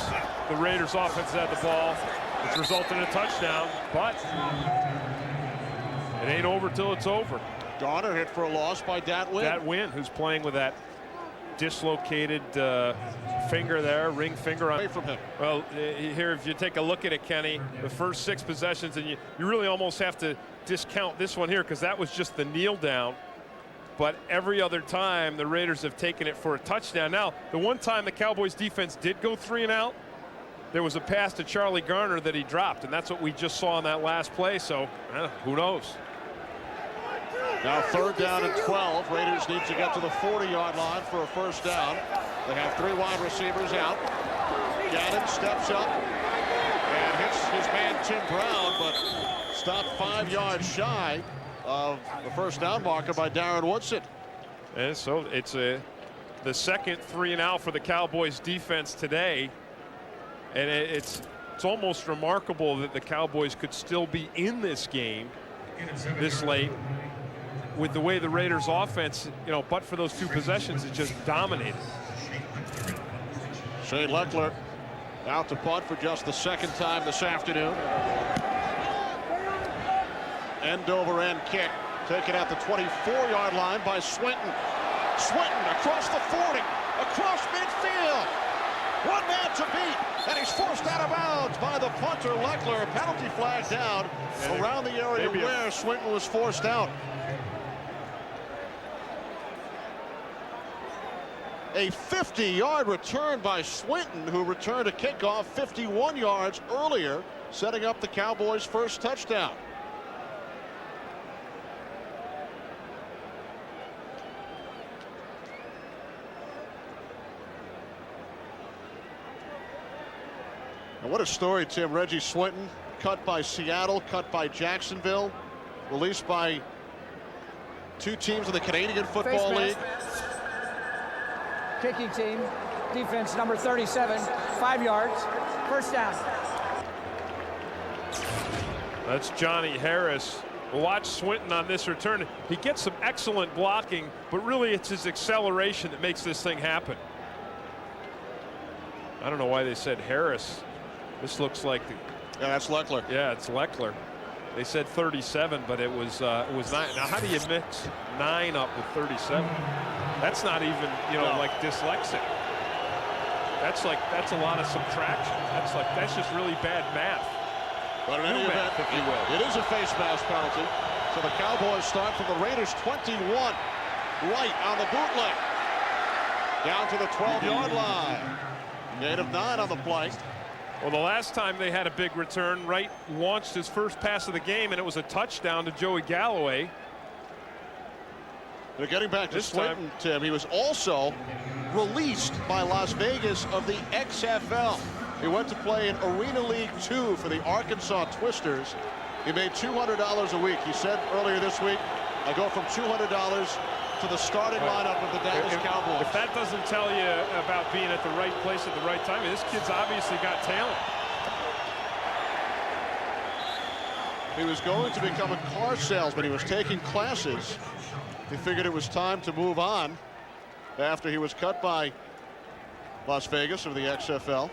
the Raiders offense had the ball, which resulted in a touchdown, but it ain't over till it's over. Garner hit for a loss by Dat Wynn. Dat Wynn, who's playing with that dislocated finger there, ring finger on. Away from him. Well, here, if you take a look at it, Kenny, the first 6 possessions, and you really almost have to discount this one here because that was just the kneel down. But every other time, the Raiders have taken it for a touchdown. Now, the one time the Cowboys defense did go 3 and out, there was a pass to Charlie Garner that he dropped, and that's what we just saw on that last play. So, who knows? Now 3rd down and 12. Raiders need to get to the 40-yard line for a first down. They have 3 wide receivers out. Gannon steps up and hits his man Tim Brown, but stopped 5 yards shy of the first down marker by Darren Woodson. And so it's the 2nd 3 and out for the Cowboys defense today. And it's almost remarkable that the Cowboys could still be in this game this late with the way the Raiders offense, but for those 2 possessions, it just dominated. Shane Leckler out to punt for just the 2nd time this afternoon. End over end kick taken at the 24-yard line by Swinton. Swinton across the 40, across midfield. 1 man to beat, and he's forced out of bounds by the punter Leckler. A penalty flag down around the area where Swinton was forced out. A 50-yard return by Swinton, who returned a kickoff 51 yards earlier, setting up the Cowboys' first touchdown. And what a story, Tim. Reggie Swinton, cut by Seattle, cut by Jacksonville, released by 2 teams in the Canadian Football League. Kicking team, defense number 37, 5 yards, first down. That's Johnny Harris. Watch Swinton on this return. He gets some excellent blocking, but really it's his acceleration that makes this thing happen. I don't know why they said Harris. This looks like Yeah, that's Leckler. Yeah, it's Leckler. They said 37, but it was 9. Now, how do you mix 9 up with 37? That's not even, like dyslexic. That's a lot of subtraction. That's just really bad math. But in any event, if you will, it is a face mask penalty. So the Cowboys start from the Raiders 21, right on the bootleg, down to the 12-yard line. Gain of 9 on the play. Well, the last time they had a big return, Wright launched his first pass of the game, and it was a touchdown to Joey Galloway. They're getting back to Swinton, Tim. He was also released by Las Vegas of the XFL. He went to play in Arena League 2 for the Arkansas Twisters. He made $200 a week. He said earlier this week, I go from $200 to the starting lineup of the Dallas Cowboys. If that doesn't tell you about being at the right place at the right time, this kid's obviously got talent. He was going to become a car salesman. He was taking classes. He figured it was time to move on after he was cut by Las Vegas of the XFL.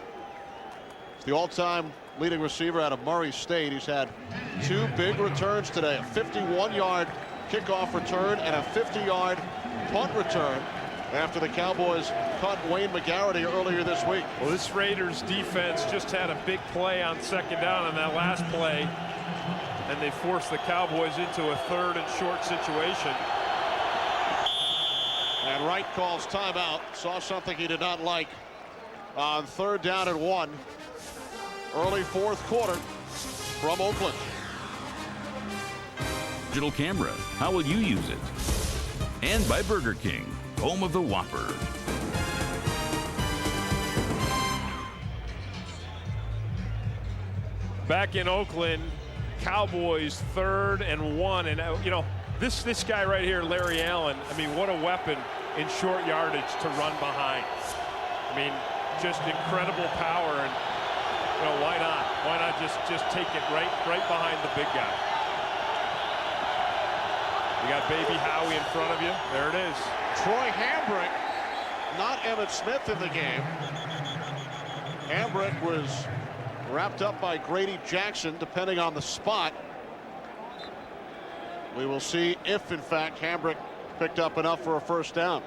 He's the all-time leading receiver out of Murray State. He's had 2 big returns today, a 51-yard kickoff return and a 50-yard punt return after the Cowboys caught Wayne McGarity earlier this week. Well, this Raiders defense just had a big play on 2nd down on that last play, and they forced the Cowboys into a 3rd and short situation. And Wright calls timeout. Saw something he did not like on 3rd down and 1. Early 4th quarter from Oakland. Digital camera. How will you use it? And by Burger King, home of the Whopper. Back in Oakland, Cowboys 3rd and 1, and this guy right here, Larry Allen, I mean, what a weapon in short yardage to run behind. I mean, just incredible power, and why not? Why not just take it right behind the big guy? You got baby Howie in front of you. There it is. Troy Hambrick, not Emmitt Smith in the game. Hambrick was wrapped up by Grady Jackson, depending on the spot. We will see if, in fact, Hambrick picked up enough for a 1st down.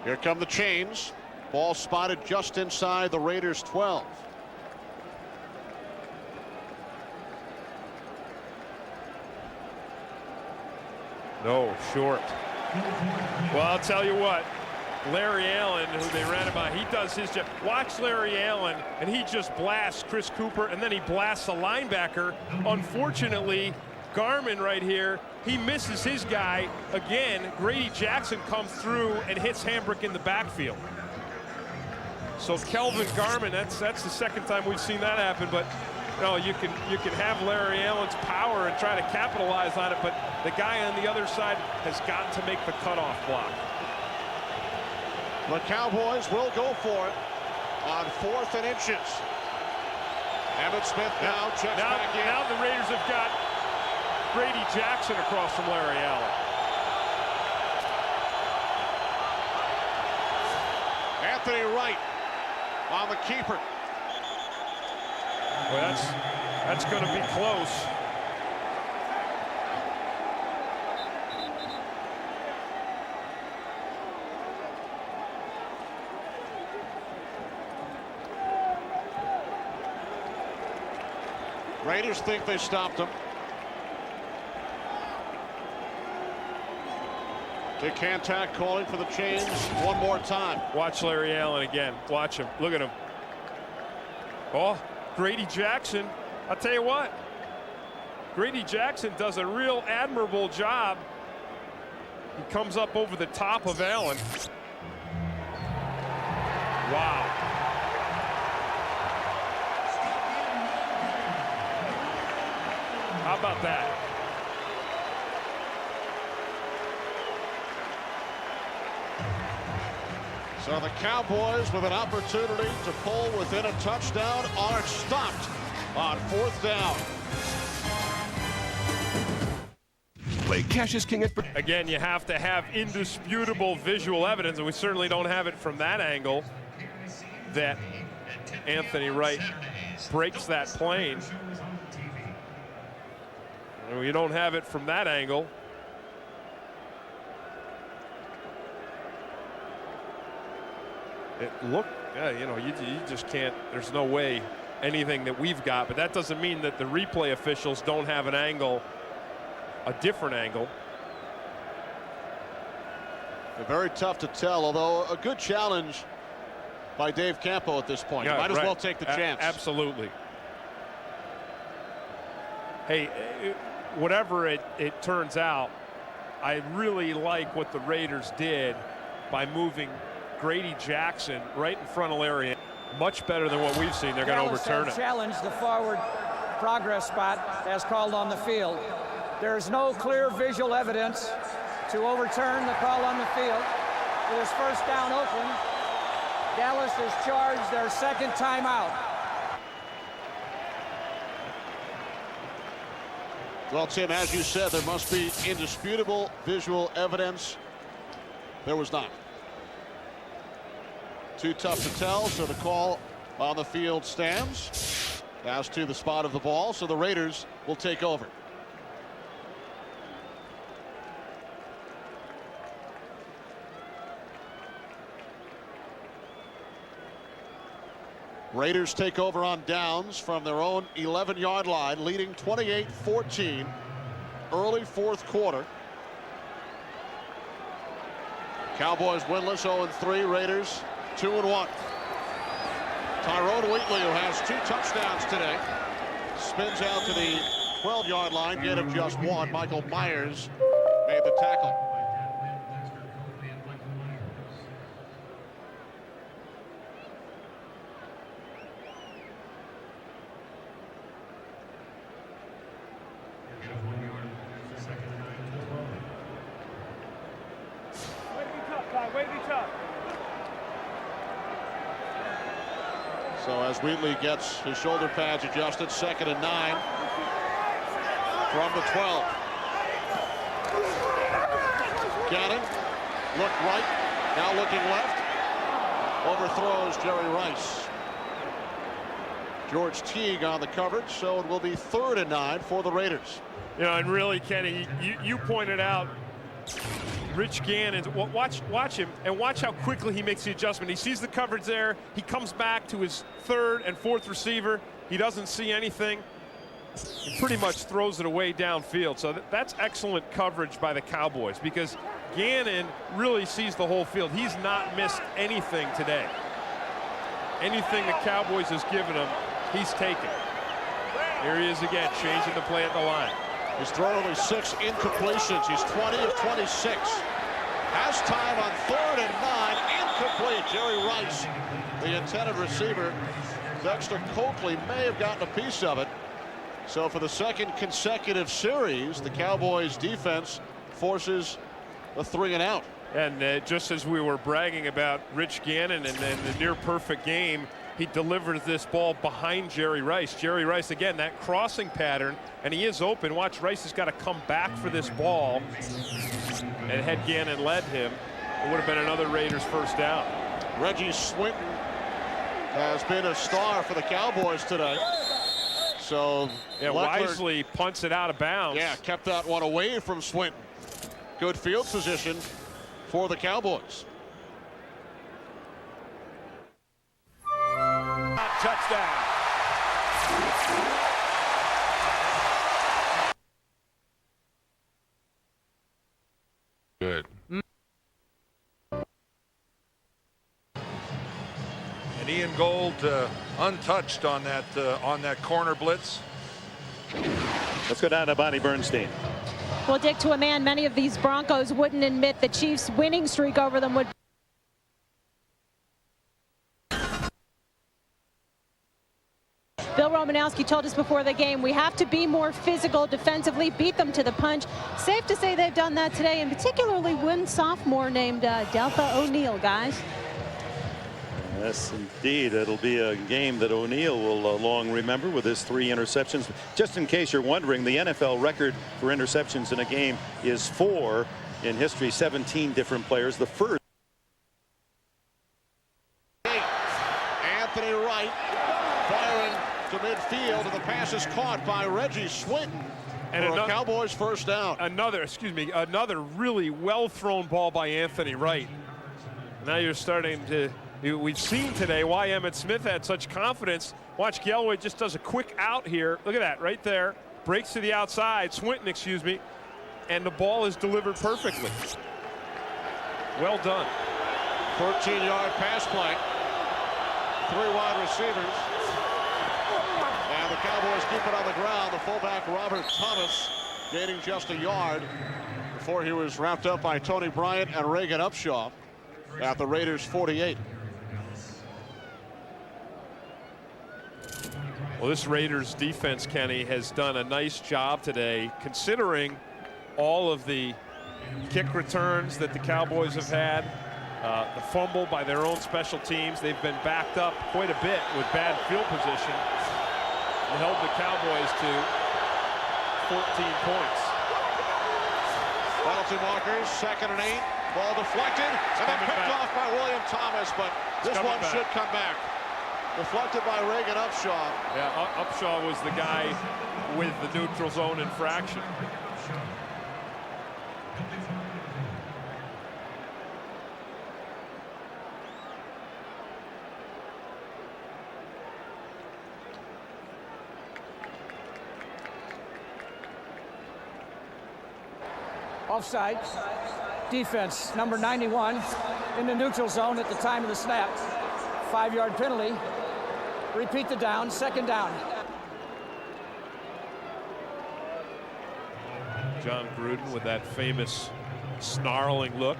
Here come the chains. Ball spotted just inside the Raiders 12. No, short. Well, I'll tell you what. Larry Allen, who they ran about, he does his job. Watch Larry Allen, and he just blasts Chris Cooper, and then he blasts a linebacker. Unfortunately, Garmin right here, he misses his guy again. Grady Jackson comes through and hits Hambrick in the backfield. So Kelvin Garmin, that's the 2nd time we've seen that happen. But you can have Larry Allen's power and try to capitalize on it, but the guy on the other side has got to make the cutoff block. The Cowboys will go for it on 4th and inches. Emmitt Smith now checks back in. Now the Raiders have got Grady Jackson across from Larry Allen. Anthony Wright on the keeper. Well, that's going to be close. Raiders think they stopped him. Dick Cantac calling for the change one more time. Watch Larry Allen again. Watch him. Look at him. Oh, Grady Jackson. I'll tell you what. Grady Jackson does a real admirable job. He comes up over the top of Allen. Wow. How about that? So the Cowboys, with an opportunity to pull within a touchdown, are stopped on 4th down. play Cash is King at... Again, you have to have indisputable visual evidence, and we certainly don't have it from that angle, that Anthony Wright breaks that plane. And we don't have it from that angle. It looked, you know, you just can't, there's no way anything that we've got, but that doesn't mean that the replay officials don't have an angle, a different angle. Very tough to tell, although a good challenge by Dave Campo at this point. Yeah, Might as well take the chance. Absolutely. Hey, whatever it turns out, I really like what the Raiders did by moving Grady Jackson right in front of Larry. Much better than what we've seen. They're going to overturn it. Challenge the forward progress spot as called on the field. There's no clear visual evidence to overturn the call on the field. It is first down, Oakland. Dallas has charged their second timeout. Well, Tim, as you said, there must be indisputable visual evidence. There was not. Too tough to tell, so the call on the field stands as to the spot of the ball, so the Raiders will take over. Raiders take over on downs from their own 11-yard line, leading 28-14 early fourth quarter. Cowboys winless, 0-3. Raiders 2-1. Tyrone Wheatley, who has 2 touchdowns today, spins out to the 12-yard line, gain of just 1. Michael Myers made the tackle. So as Wheatley gets his shoulder pads adjusted, 2nd and 9 from the 12. Gannon looked right, now looking left. Overthrows Jerry Rice. George Teague on the coverage, so it will be 3rd and 9 for the Raiders. You know, and really, Kenny, you pointed out Rich Gannon. Watch him and watch how quickly he makes the adjustment. He sees the coverage there. He comes back to his 3rd and 4th receiver. He doesn't see anything. He pretty much throws it away downfield. So that's excellent coverage by the Cowboys, because Gannon really sees the whole field. He's not missed anything today. Anything the Cowboys has given him, he's taken. Here he is again, changing the play at the line. He's thrown only 6 incompletions. He's 20 of 26. Has time on 3rd and 9. Incomplete. Jerry Rice, the intended receiver. Dexter Coakley may have gotten a piece of it. So for the 2nd consecutive series, the Cowboys defense forces a 3 and out. And just as we were bragging about Rich Gannon and the near perfect game, he delivers this ball behind Jerry Rice. Jerry Rice, again, that crossing pattern, and he is open. Watch, Rice has got to come back for this ball. And had Gannon led him, it would have been another Raiders first down. Reggie Swinton has been a star for the Cowboys today. So yeah, wisely punts it out of bounds. Yeah, kept that one away from Swinton. Good field position for the Cowboys. Touchdown. Good. And Ian Gold untouched on that corner blitz. Let's go down to Bonnie Bernstein. Well, Dick, to a man, many of these Broncos wouldn't admit the Chiefs' winning streak over them would. Bill Romanowski told us before the game, we have to be more physical defensively, beat them to the punch. Safe to say they've done that today, and particularly one sophomore named Delta O'Neal, guys. Yes, indeed. It'll be a game that O'Neal will long remember with his 3 interceptions. Just in case you're wondering, the NFL record for interceptions in a game is 4 in history, 17 different players. The first. Anthony Wright firing to midfield, and the pass is caught by Reggie Swinton. And a Cowboys first down. Another really well thrown ball by Anthony Wright. Now you're starting to, we've seen today why Emmitt Smith had such confidence. Watch, Gelway just does a quick out here. Look at that right there. Breaks to the outside, Swinton, excuse me. And the ball is delivered perfectly. Well done. 14-yard pass play. 3 wide receivers. And the Cowboys keep it on the ground. The fullback, Robert Thomas, gaining just a yard before he was wrapped up by Tony Bryant and Reagan Upshaw at the Raiders' 48. Well, this Raiders defense, Kenny, has done a nice job today, considering all of the kick returns that the Cowboys have had. The fumble by their own special teams. They've been backed up quite a bit with bad field position. It held the Cowboys to 14 points. Penalty markers, 2nd and 8. Ball deflected, and then picked off by William Thomas, but this one should come back. Deflected by Reagan Upshaw. Yeah, Upshaw was the guy with the neutral zone infraction. Offside. Defense, number 91, in the neutral zone at the time of the snap. 5-yard penalty. Repeat the down, 2nd down. John Gruden with that famous snarling look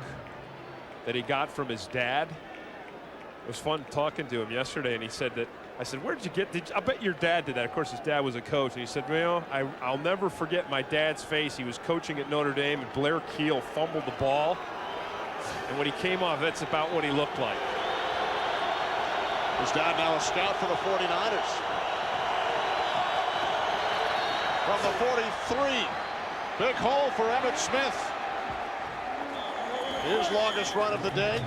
that he got from his dad. It was fun talking to him yesterday, and he said that, I said, where did you get, I bet your dad did that. Of course, his dad was a coach, and he said, well, I'll never forget my dad's face. He was coaching at Notre Dame, and Blair Keel fumbled the ball. And when he came off, that's about what he looked like. His dad now a scout for the 49ers. From the 43, big hole for Emmitt Smith. His longest run of the day.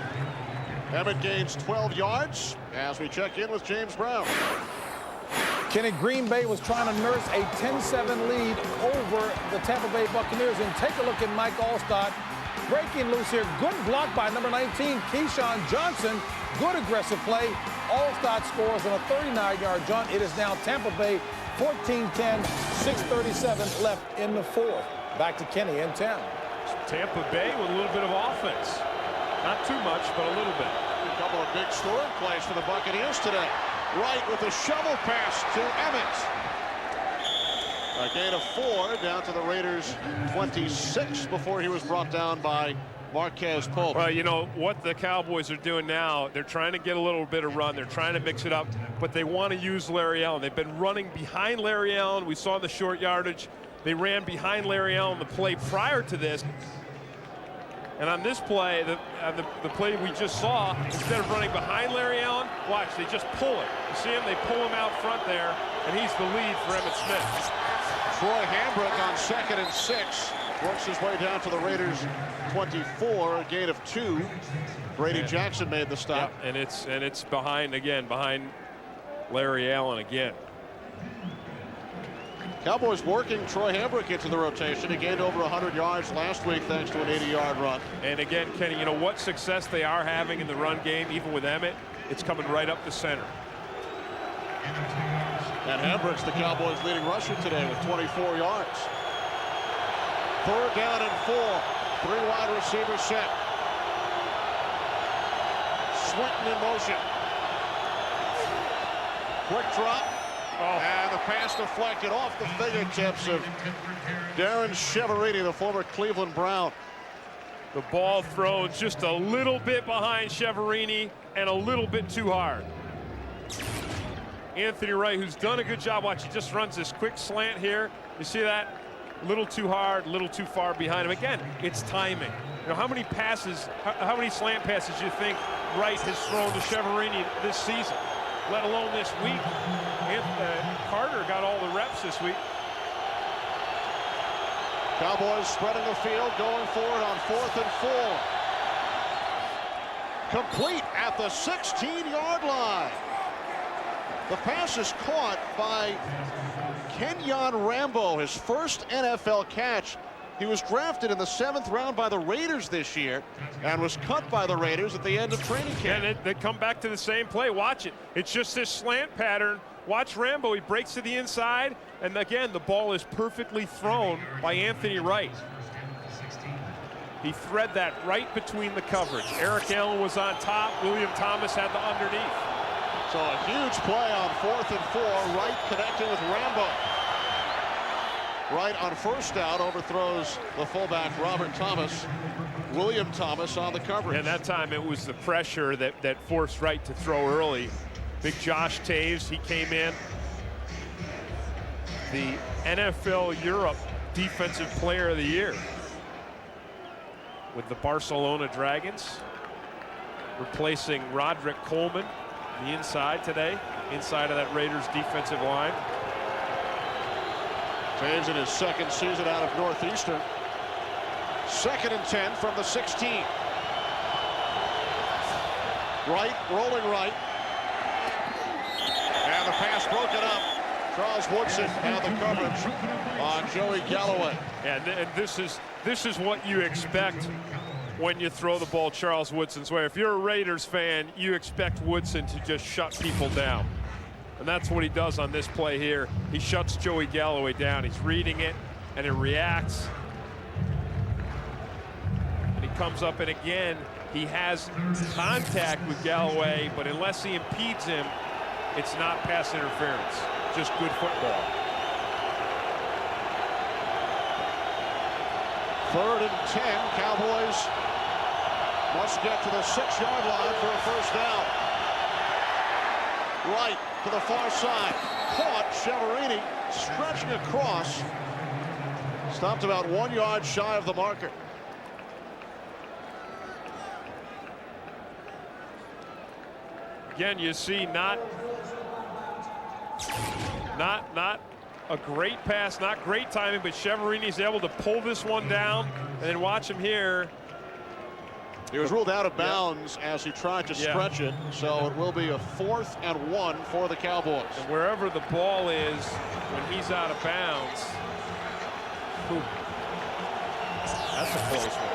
Emmitt gains 12 yards as we check in with James Brown. Kenny, Green Bay was trying to nurse a 10-7 lead over the Tampa Bay Buccaneers. And take a look at Mike Allstott breaking loose here. Good block by number 19, Keyshawn Johnson. Good aggressive play. Allstott scores on a 39-yard jaunt. It is now Tampa Bay 14-10, 6:37 left in the 4th. Back to Kenny in town. Tampa Bay with a little bit of offense. Not too much, but a little bit. A couple of big scoring plays for the Buccaneers today. Wright with a shovel pass to Emmitt. A gain of 4 down to the Raiders' 26 before he was brought down by Marquez Pope. Well, you know what the Cowboys are doing now, they're trying to get a little bit of run. They're trying to mix it up, but they want to use Larry Allen. They've been running behind Larry Allen. We saw the short yardage. They ran behind Larry Allen the play prior to this. And on this play, the play we just saw, instead of running behind Larry Allen, watch, they just pull it. You see him? They pull him out front there, and he's the lead for Emmitt Smith. Troy Hambrick on 2nd and 6 works his way down to the Raiders' 24, a gain of 2. Brady Jackson made the stop. Yep, and it's behind Larry Allen again. Cowboys working Troy Hambrick into the rotation. He gained over 100 yards last week thanks to an 80-yard run. And again, Kenny, you know what success they are having in the run game, even with Emmitt, it's coming right up the center. And Hambrick's the Cowboys' leading rusher today with 24 yards. 3rd down and 4. 3 wide receivers set. Swinton in motion. Quick drop. And the pass deflected off the fingertips of Darren Cheverini, the former Cleveland Brown. The ball thrown just a little bit behind Cheverini and a little bit too hard. Anthony Wright, who's done a good job. Watch, he just runs this quick slant here. You see that? a little too hard, a little too far behind him. Again, it's timing. You know, how many passes, how many slant passes do you think Wright has thrown to Cheverini this season, let alone this week? Carter got all the reps this week. Cowboys spreading the field, going for it on 4th and 4. Complete at the 16-yard line. The pass is caught by Kenyon Rambo, his first NFL catch. He was drafted in the 7th round by the Raiders this year and was cut by the Raiders at the end of training camp. And they come back to the same play. Watch it. It's just this slant pattern. Watch Rambo. He breaks to the inside. And again, the ball is perfectly thrown by Anthony Wright. He thread that right between the coverage. Eric Allen was on top. William Thomas had the underneath. So a huge play on 4th and 4. Wright connecting with Rambo. Wright on first down overthrows the fullback Robert Thomas. William Thomas on the coverage. And that time it was the pressure that forced Wright to throw early. Big Josh Taves, he came in. The NFL Europe Defensive Player of the Year with the Barcelona Dragons, replacing Roderick Coleman, the inside today, inside of that Raiders defensive line. Taves in his second season out of Northeastern. 2nd and 10 from the 16. Wright, rolling right. And the pass broken up. Charles Woodson had the coverage on Joey Galloway. And this is what you expect when you throw the ball Charles Woodson's way. If you're a Raiders fan, you expect Woodson to just shut people down. And that's what he does on this play here. He shuts Joey Galloway down. He's reading it, and it reacts. And he comes up, and again, he has contact with Galloway, but unless he impedes him, it's not pass interference. Just good football. 3rd and 10. Cowboys must get to the 6-yard line for a first down. Right to the far side. Caught. Cheverini stretching across. Stopped about 1 yard shy of the marker. Again, you see not a great pass, not great timing, but Cheverini's able to pull this one down, and then watch him here. He was ruled out of bounds as he tried to stretch it, so it will be a 4th and 1 for the Cowboys. And wherever the ball is when he's out of bounds, that's a close one.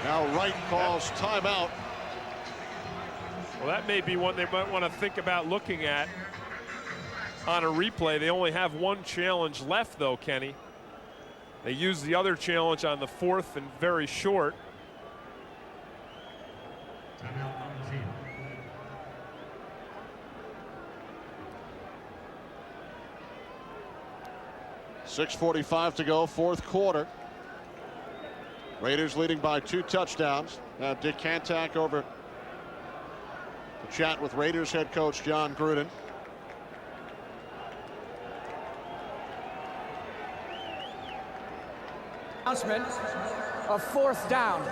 Now Wright calls timeout. Well, that may be one they might want to think about looking at on a replay. They only have one challenge left, though, Kenny. They used the other challenge on the 4th and very short. .6:45 to go, 4th quarter. Raiders leading by 2 touchdowns. Now Dick Cantak over to chat with Raiders head coach John Gruden. Announcement of 4th down.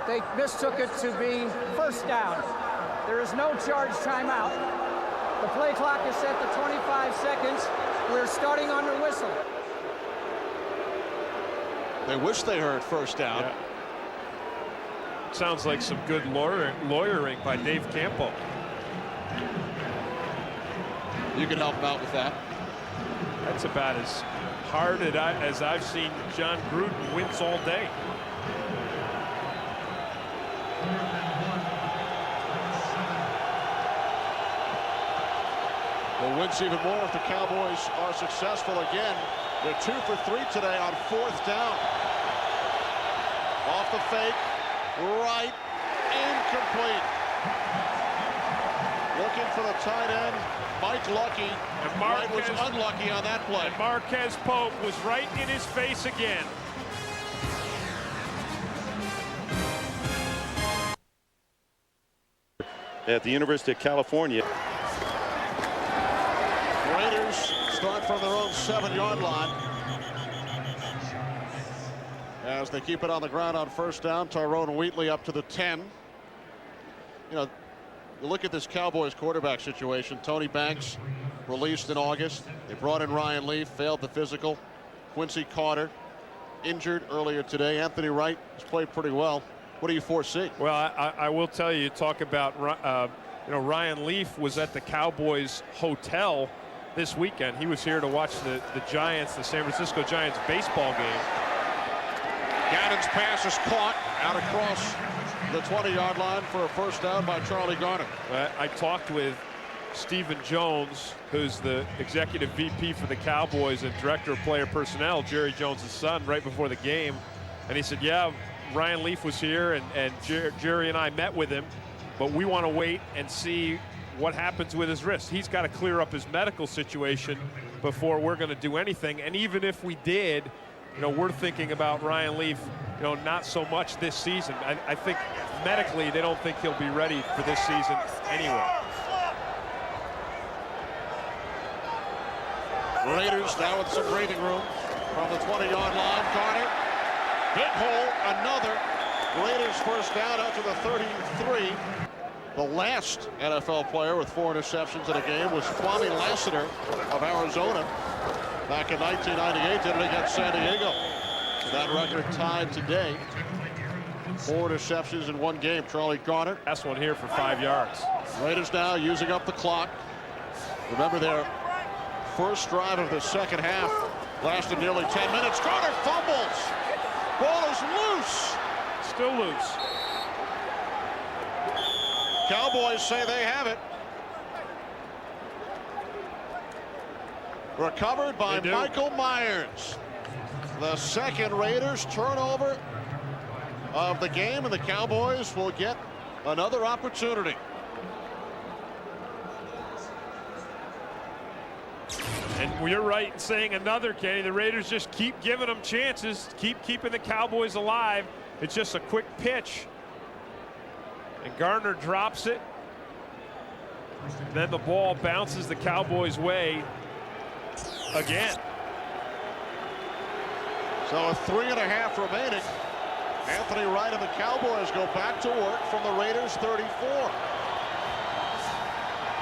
They mistook it to be 1st down. There is no charge timeout. The play clock is set to 25 seconds. We're starting on the whistle. They wish they heard 1st down. Yeah. Sounds like some good lawyering by Dave Campo. You can help him out with that. That's about as hard as I've seen John Gruden wins all day. They'll win even more if the Cowboys are successful again. They're 2 for 3 today on 4th down. Off the fake, right, incomplete. Looking for the tight end, Mike Lucky. And Wright was unlucky on that play. And Marquez Pope was right in his face again. At the University of California. Raiders start from their own 7-yard line. As they keep it on the ground on first down, Tyrone Wheatley up to the 10. You know, you look at this Cowboys quarterback situation. Tony Banks released in August. They brought in Ryan Leaf, failed the physical. Quincy Carter injured earlier today. Anthony Wright has played pretty well. What do you foresee? Well, I will tell you, talk about, Ryan Leaf was at the Cowboys hotel this weekend. He was here to watch the Giants, the San Francisco Giants baseball game. Gannon's pass is caught out across the 20-yard line for a first down by Charlie Garner. I talked with Stephen Jones, who's the executive VP for the Cowboys and director of player personnel, Jerry Jones' son, right before the game. And he said, yeah, Ryan Leaf was here, and Jerry and I met with him, but we want to wait and see what happens with his wrist. He's got to clear up his medical situation before we're going to do anything. And even if we did, we're thinking about Ryan Leaf, not so much this season. I think medically they don't think he'll be ready for this season anyway. Raiders now with some breathing room from the 20-yard line. Garner, big hole, another. Raiders first down out to the 33. The last NFL player with 4 interceptions in a game was Kwame Lassiter of Arizona back in 1998. Did it against San Diego. That record tied today. 4 interceptions in one game. Charlie Garner. Last one here for 5 yards. Raiders now using up the clock. Remember their first drive of the second half lasted nearly 10 minutes. Garner fumbles. Ball is loose. Still loose. Cowboys say they have it. Recovered by Michael Myers. The second Raiders turnover of the game, and the Cowboys will get another opportunity. And you're right in saying another, Kenny. The Raiders just keep giving them chances, keep keeping the Cowboys alive. It's just a quick pitch. And Garner drops it. And then the ball bounces the Cowboys' way again. So a 3.5 remaining. Anthony Wright and the Cowboys go back to work from the Raiders 34.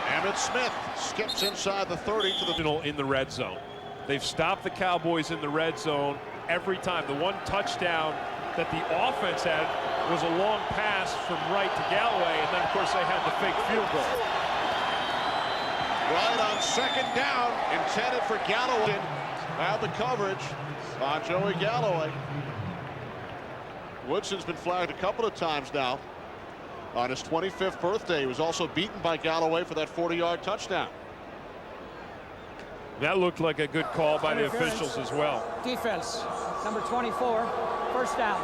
Emmitt Smith skips inside the 30 to the in the red zone. They've stopped the Cowboys in the red zone every time. The one touchdown that the offense had was a long pass from Wright to Galloway, and then of course they had the fake field goal. Right on second down, intended for Galloway. Had the coverage on Joey Galloway. Woodson's been flagged a couple of times now. On his 25th birthday, he was also beaten by Galloway for that 40-yard touchdown. That looked like a good call by the officials as well. Defense, number 24, first down.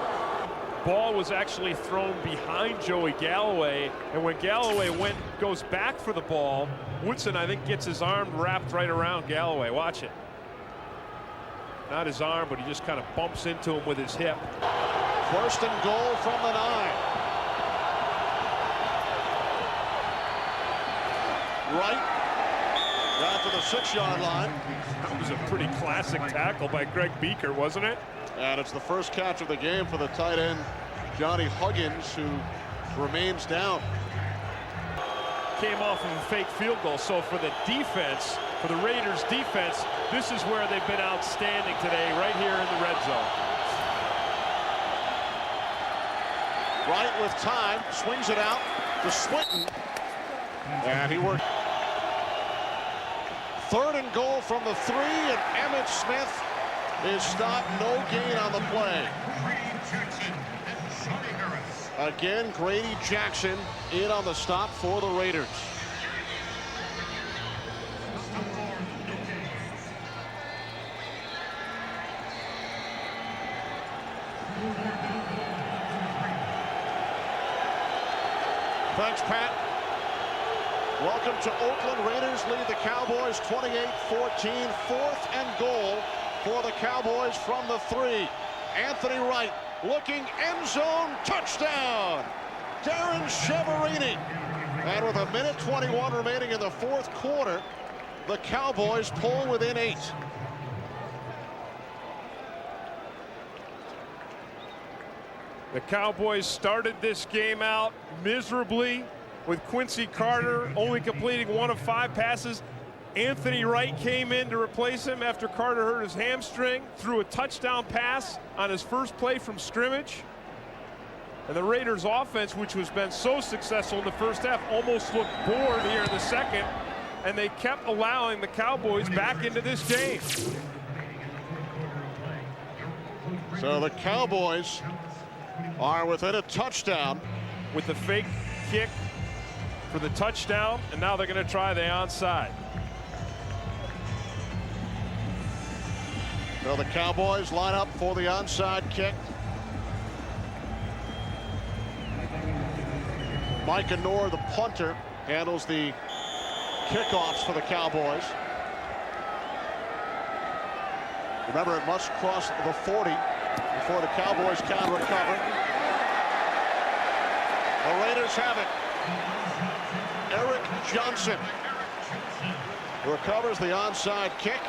Ball was actually thrown behind Joey Galloway, and when Galloway goes back for the ball, Woodson, I think, gets his arm wrapped right around Galloway. Watch it. Not his arm, but he just kind of bumps into him with his hip. First and goal from the 9. Wright down to the 6-yard line. That was a pretty classic tackle by Greg Beaker, wasn't it? And it's the first catch of the game for the tight end, Johnny Huggins, who remains down. Came off of a fake field goal. So for the defense, for the Raiders defense, this is where they've been outstanding today, right here in the red zone. Wright with time, swings it out to Swinton. And he worked. Third and goal from the 3, and Emmitt Smith is stopped. No gain on the play. Again, Grady Jackson in on the stop for the Raiders. Thanks, Pat. Welcome to Oakland. Raiders lead the Cowboys 28-14. Fourth and goal for the Cowboys from the 3. Anthony Wright looking, end zone, touchdown. Darren Cheverini. And with 1:21 remaining in the fourth quarter, The Cowboys pull within 8. The Cowboys started this game out miserably with Quincy Carter only completing 1 of 5 passes. Anthony Wright came in to replace him after Carter hurt his hamstring, threw a touchdown pass on his first play from scrimmage. And the Raiders offense, which has been so successful in the first half, almost looked bored here in the second, and they kept allowing the Cowboys back into this game. So the Cowboys are within a touchdown with the fake kick for the touchdown, and now they're going to try the onside. So the Cowboys line up for the onside kick. Micah Noor, the punter, handles the kickoffs for the Cowboys. Remember, it must cross the 40 before the Cowboys can recover. The Raiders have it. Eric Johnson recovers the onside kick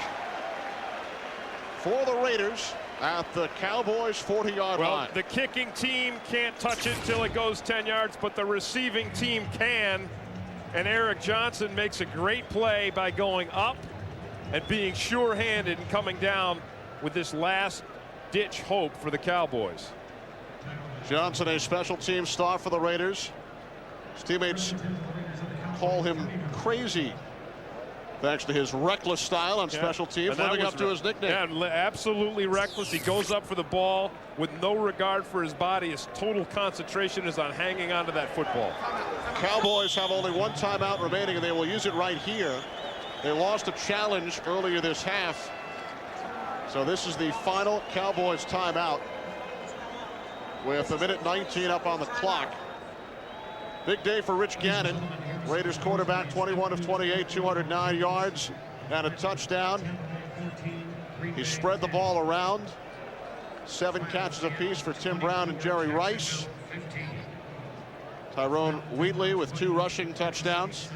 for the Raiders at the Cowboys 40-yard line. The kicking team can't touch it until it goes 10 yards, but the receiving team can. And Eric Johnson makes a great play by going up and being sure-handed and coming down with this last-ditch hope for the Cowboys. Johnson, a special team star for the Raiders. His teammates call him crazy, thanks to his reckless style on special teams, living up to his nickname. Yeah, absolutely reckless. He goes up for the ball with no regard for his body. His total concentration is on hanging onto that football. Cowboys have only 1 timeout remaining, and they will use it right here. They lost a challenge earlier this half. So this is the final Cowboys timeout with 1:19 up on the clock. Big day for Rich Gannon. Raiders quarterback, 21 of 28, 209 yards and a touchdown. He spread the ball around. 7 catches apiece for Tim Brown and Jerry Rice. Tyrone Wheatley with 2 rushing touchdowns.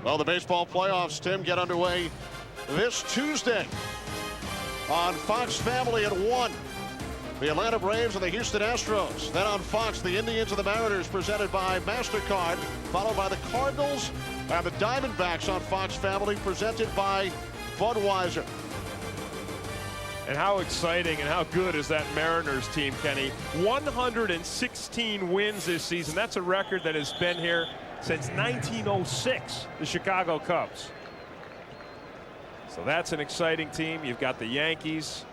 Well, the baseball playoffs, Tim, get underway this Tuesday on Fox Family at 1. The Atlanta Braves and the Houston Astros. Then on Fox, the Indians and the Mariners, presented by MasterCard, followed by the Cardinals and the Diamondbacks on Fox Family, presented by Budweiser. And how exciting and how good is that Mariners team, Kenny? 116 wins this season. That's a record that has been here since 1906, the Chicago Cubs. So that's an exciting team. You've got the Yankees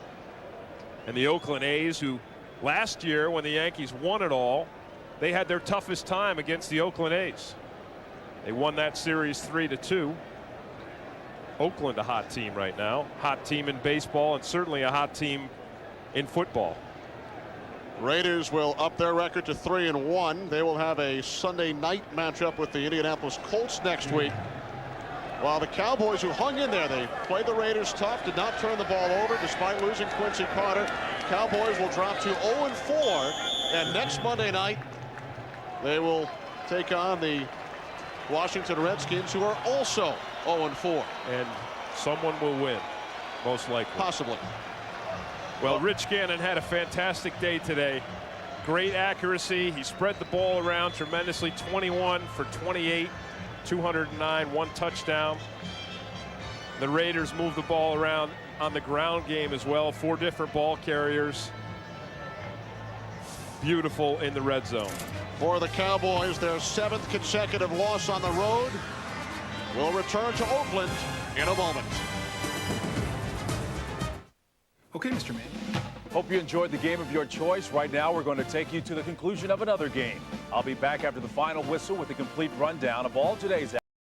and the Oakland A's, who last year, when the Yankees won it all, they had their toughest time against the Oakland A's. They won that series 3-2. Oakland, a hot team right now. Hot team in baseball and certainly a hot team in football. Raiders will up their record to 3-1. They will have a Sunday night matchup with the Indianapolis Colts next week. While the Cowboys, who hung in there, they played the Raiders tough, did not turn the ball over despite losing Quincy Carter. Cowboys will drop to 0-4, and next Monday night they will take on the Washington Redskins, who are also 0-4. And someone will win, most likely. Possibly. Well, Rich Gannon had a fantastic day today. Great accuracy. He spread the ball around tremendously. 21 for 28. 209, 1 touchdown. The Raiders moved the ball around on the ground game as well. 4 different ball carriers. Beautiful in the red zone. For the Cowboys, their 7th consecutive loss on the road. Will return to Oakland in a moment. Okay, Mr. Manning. Hope you enjoyed the game of your choice. Right now, we're going to take you to the conclusion of another game. I'll be back after the final whistle with a complete rundown of all today's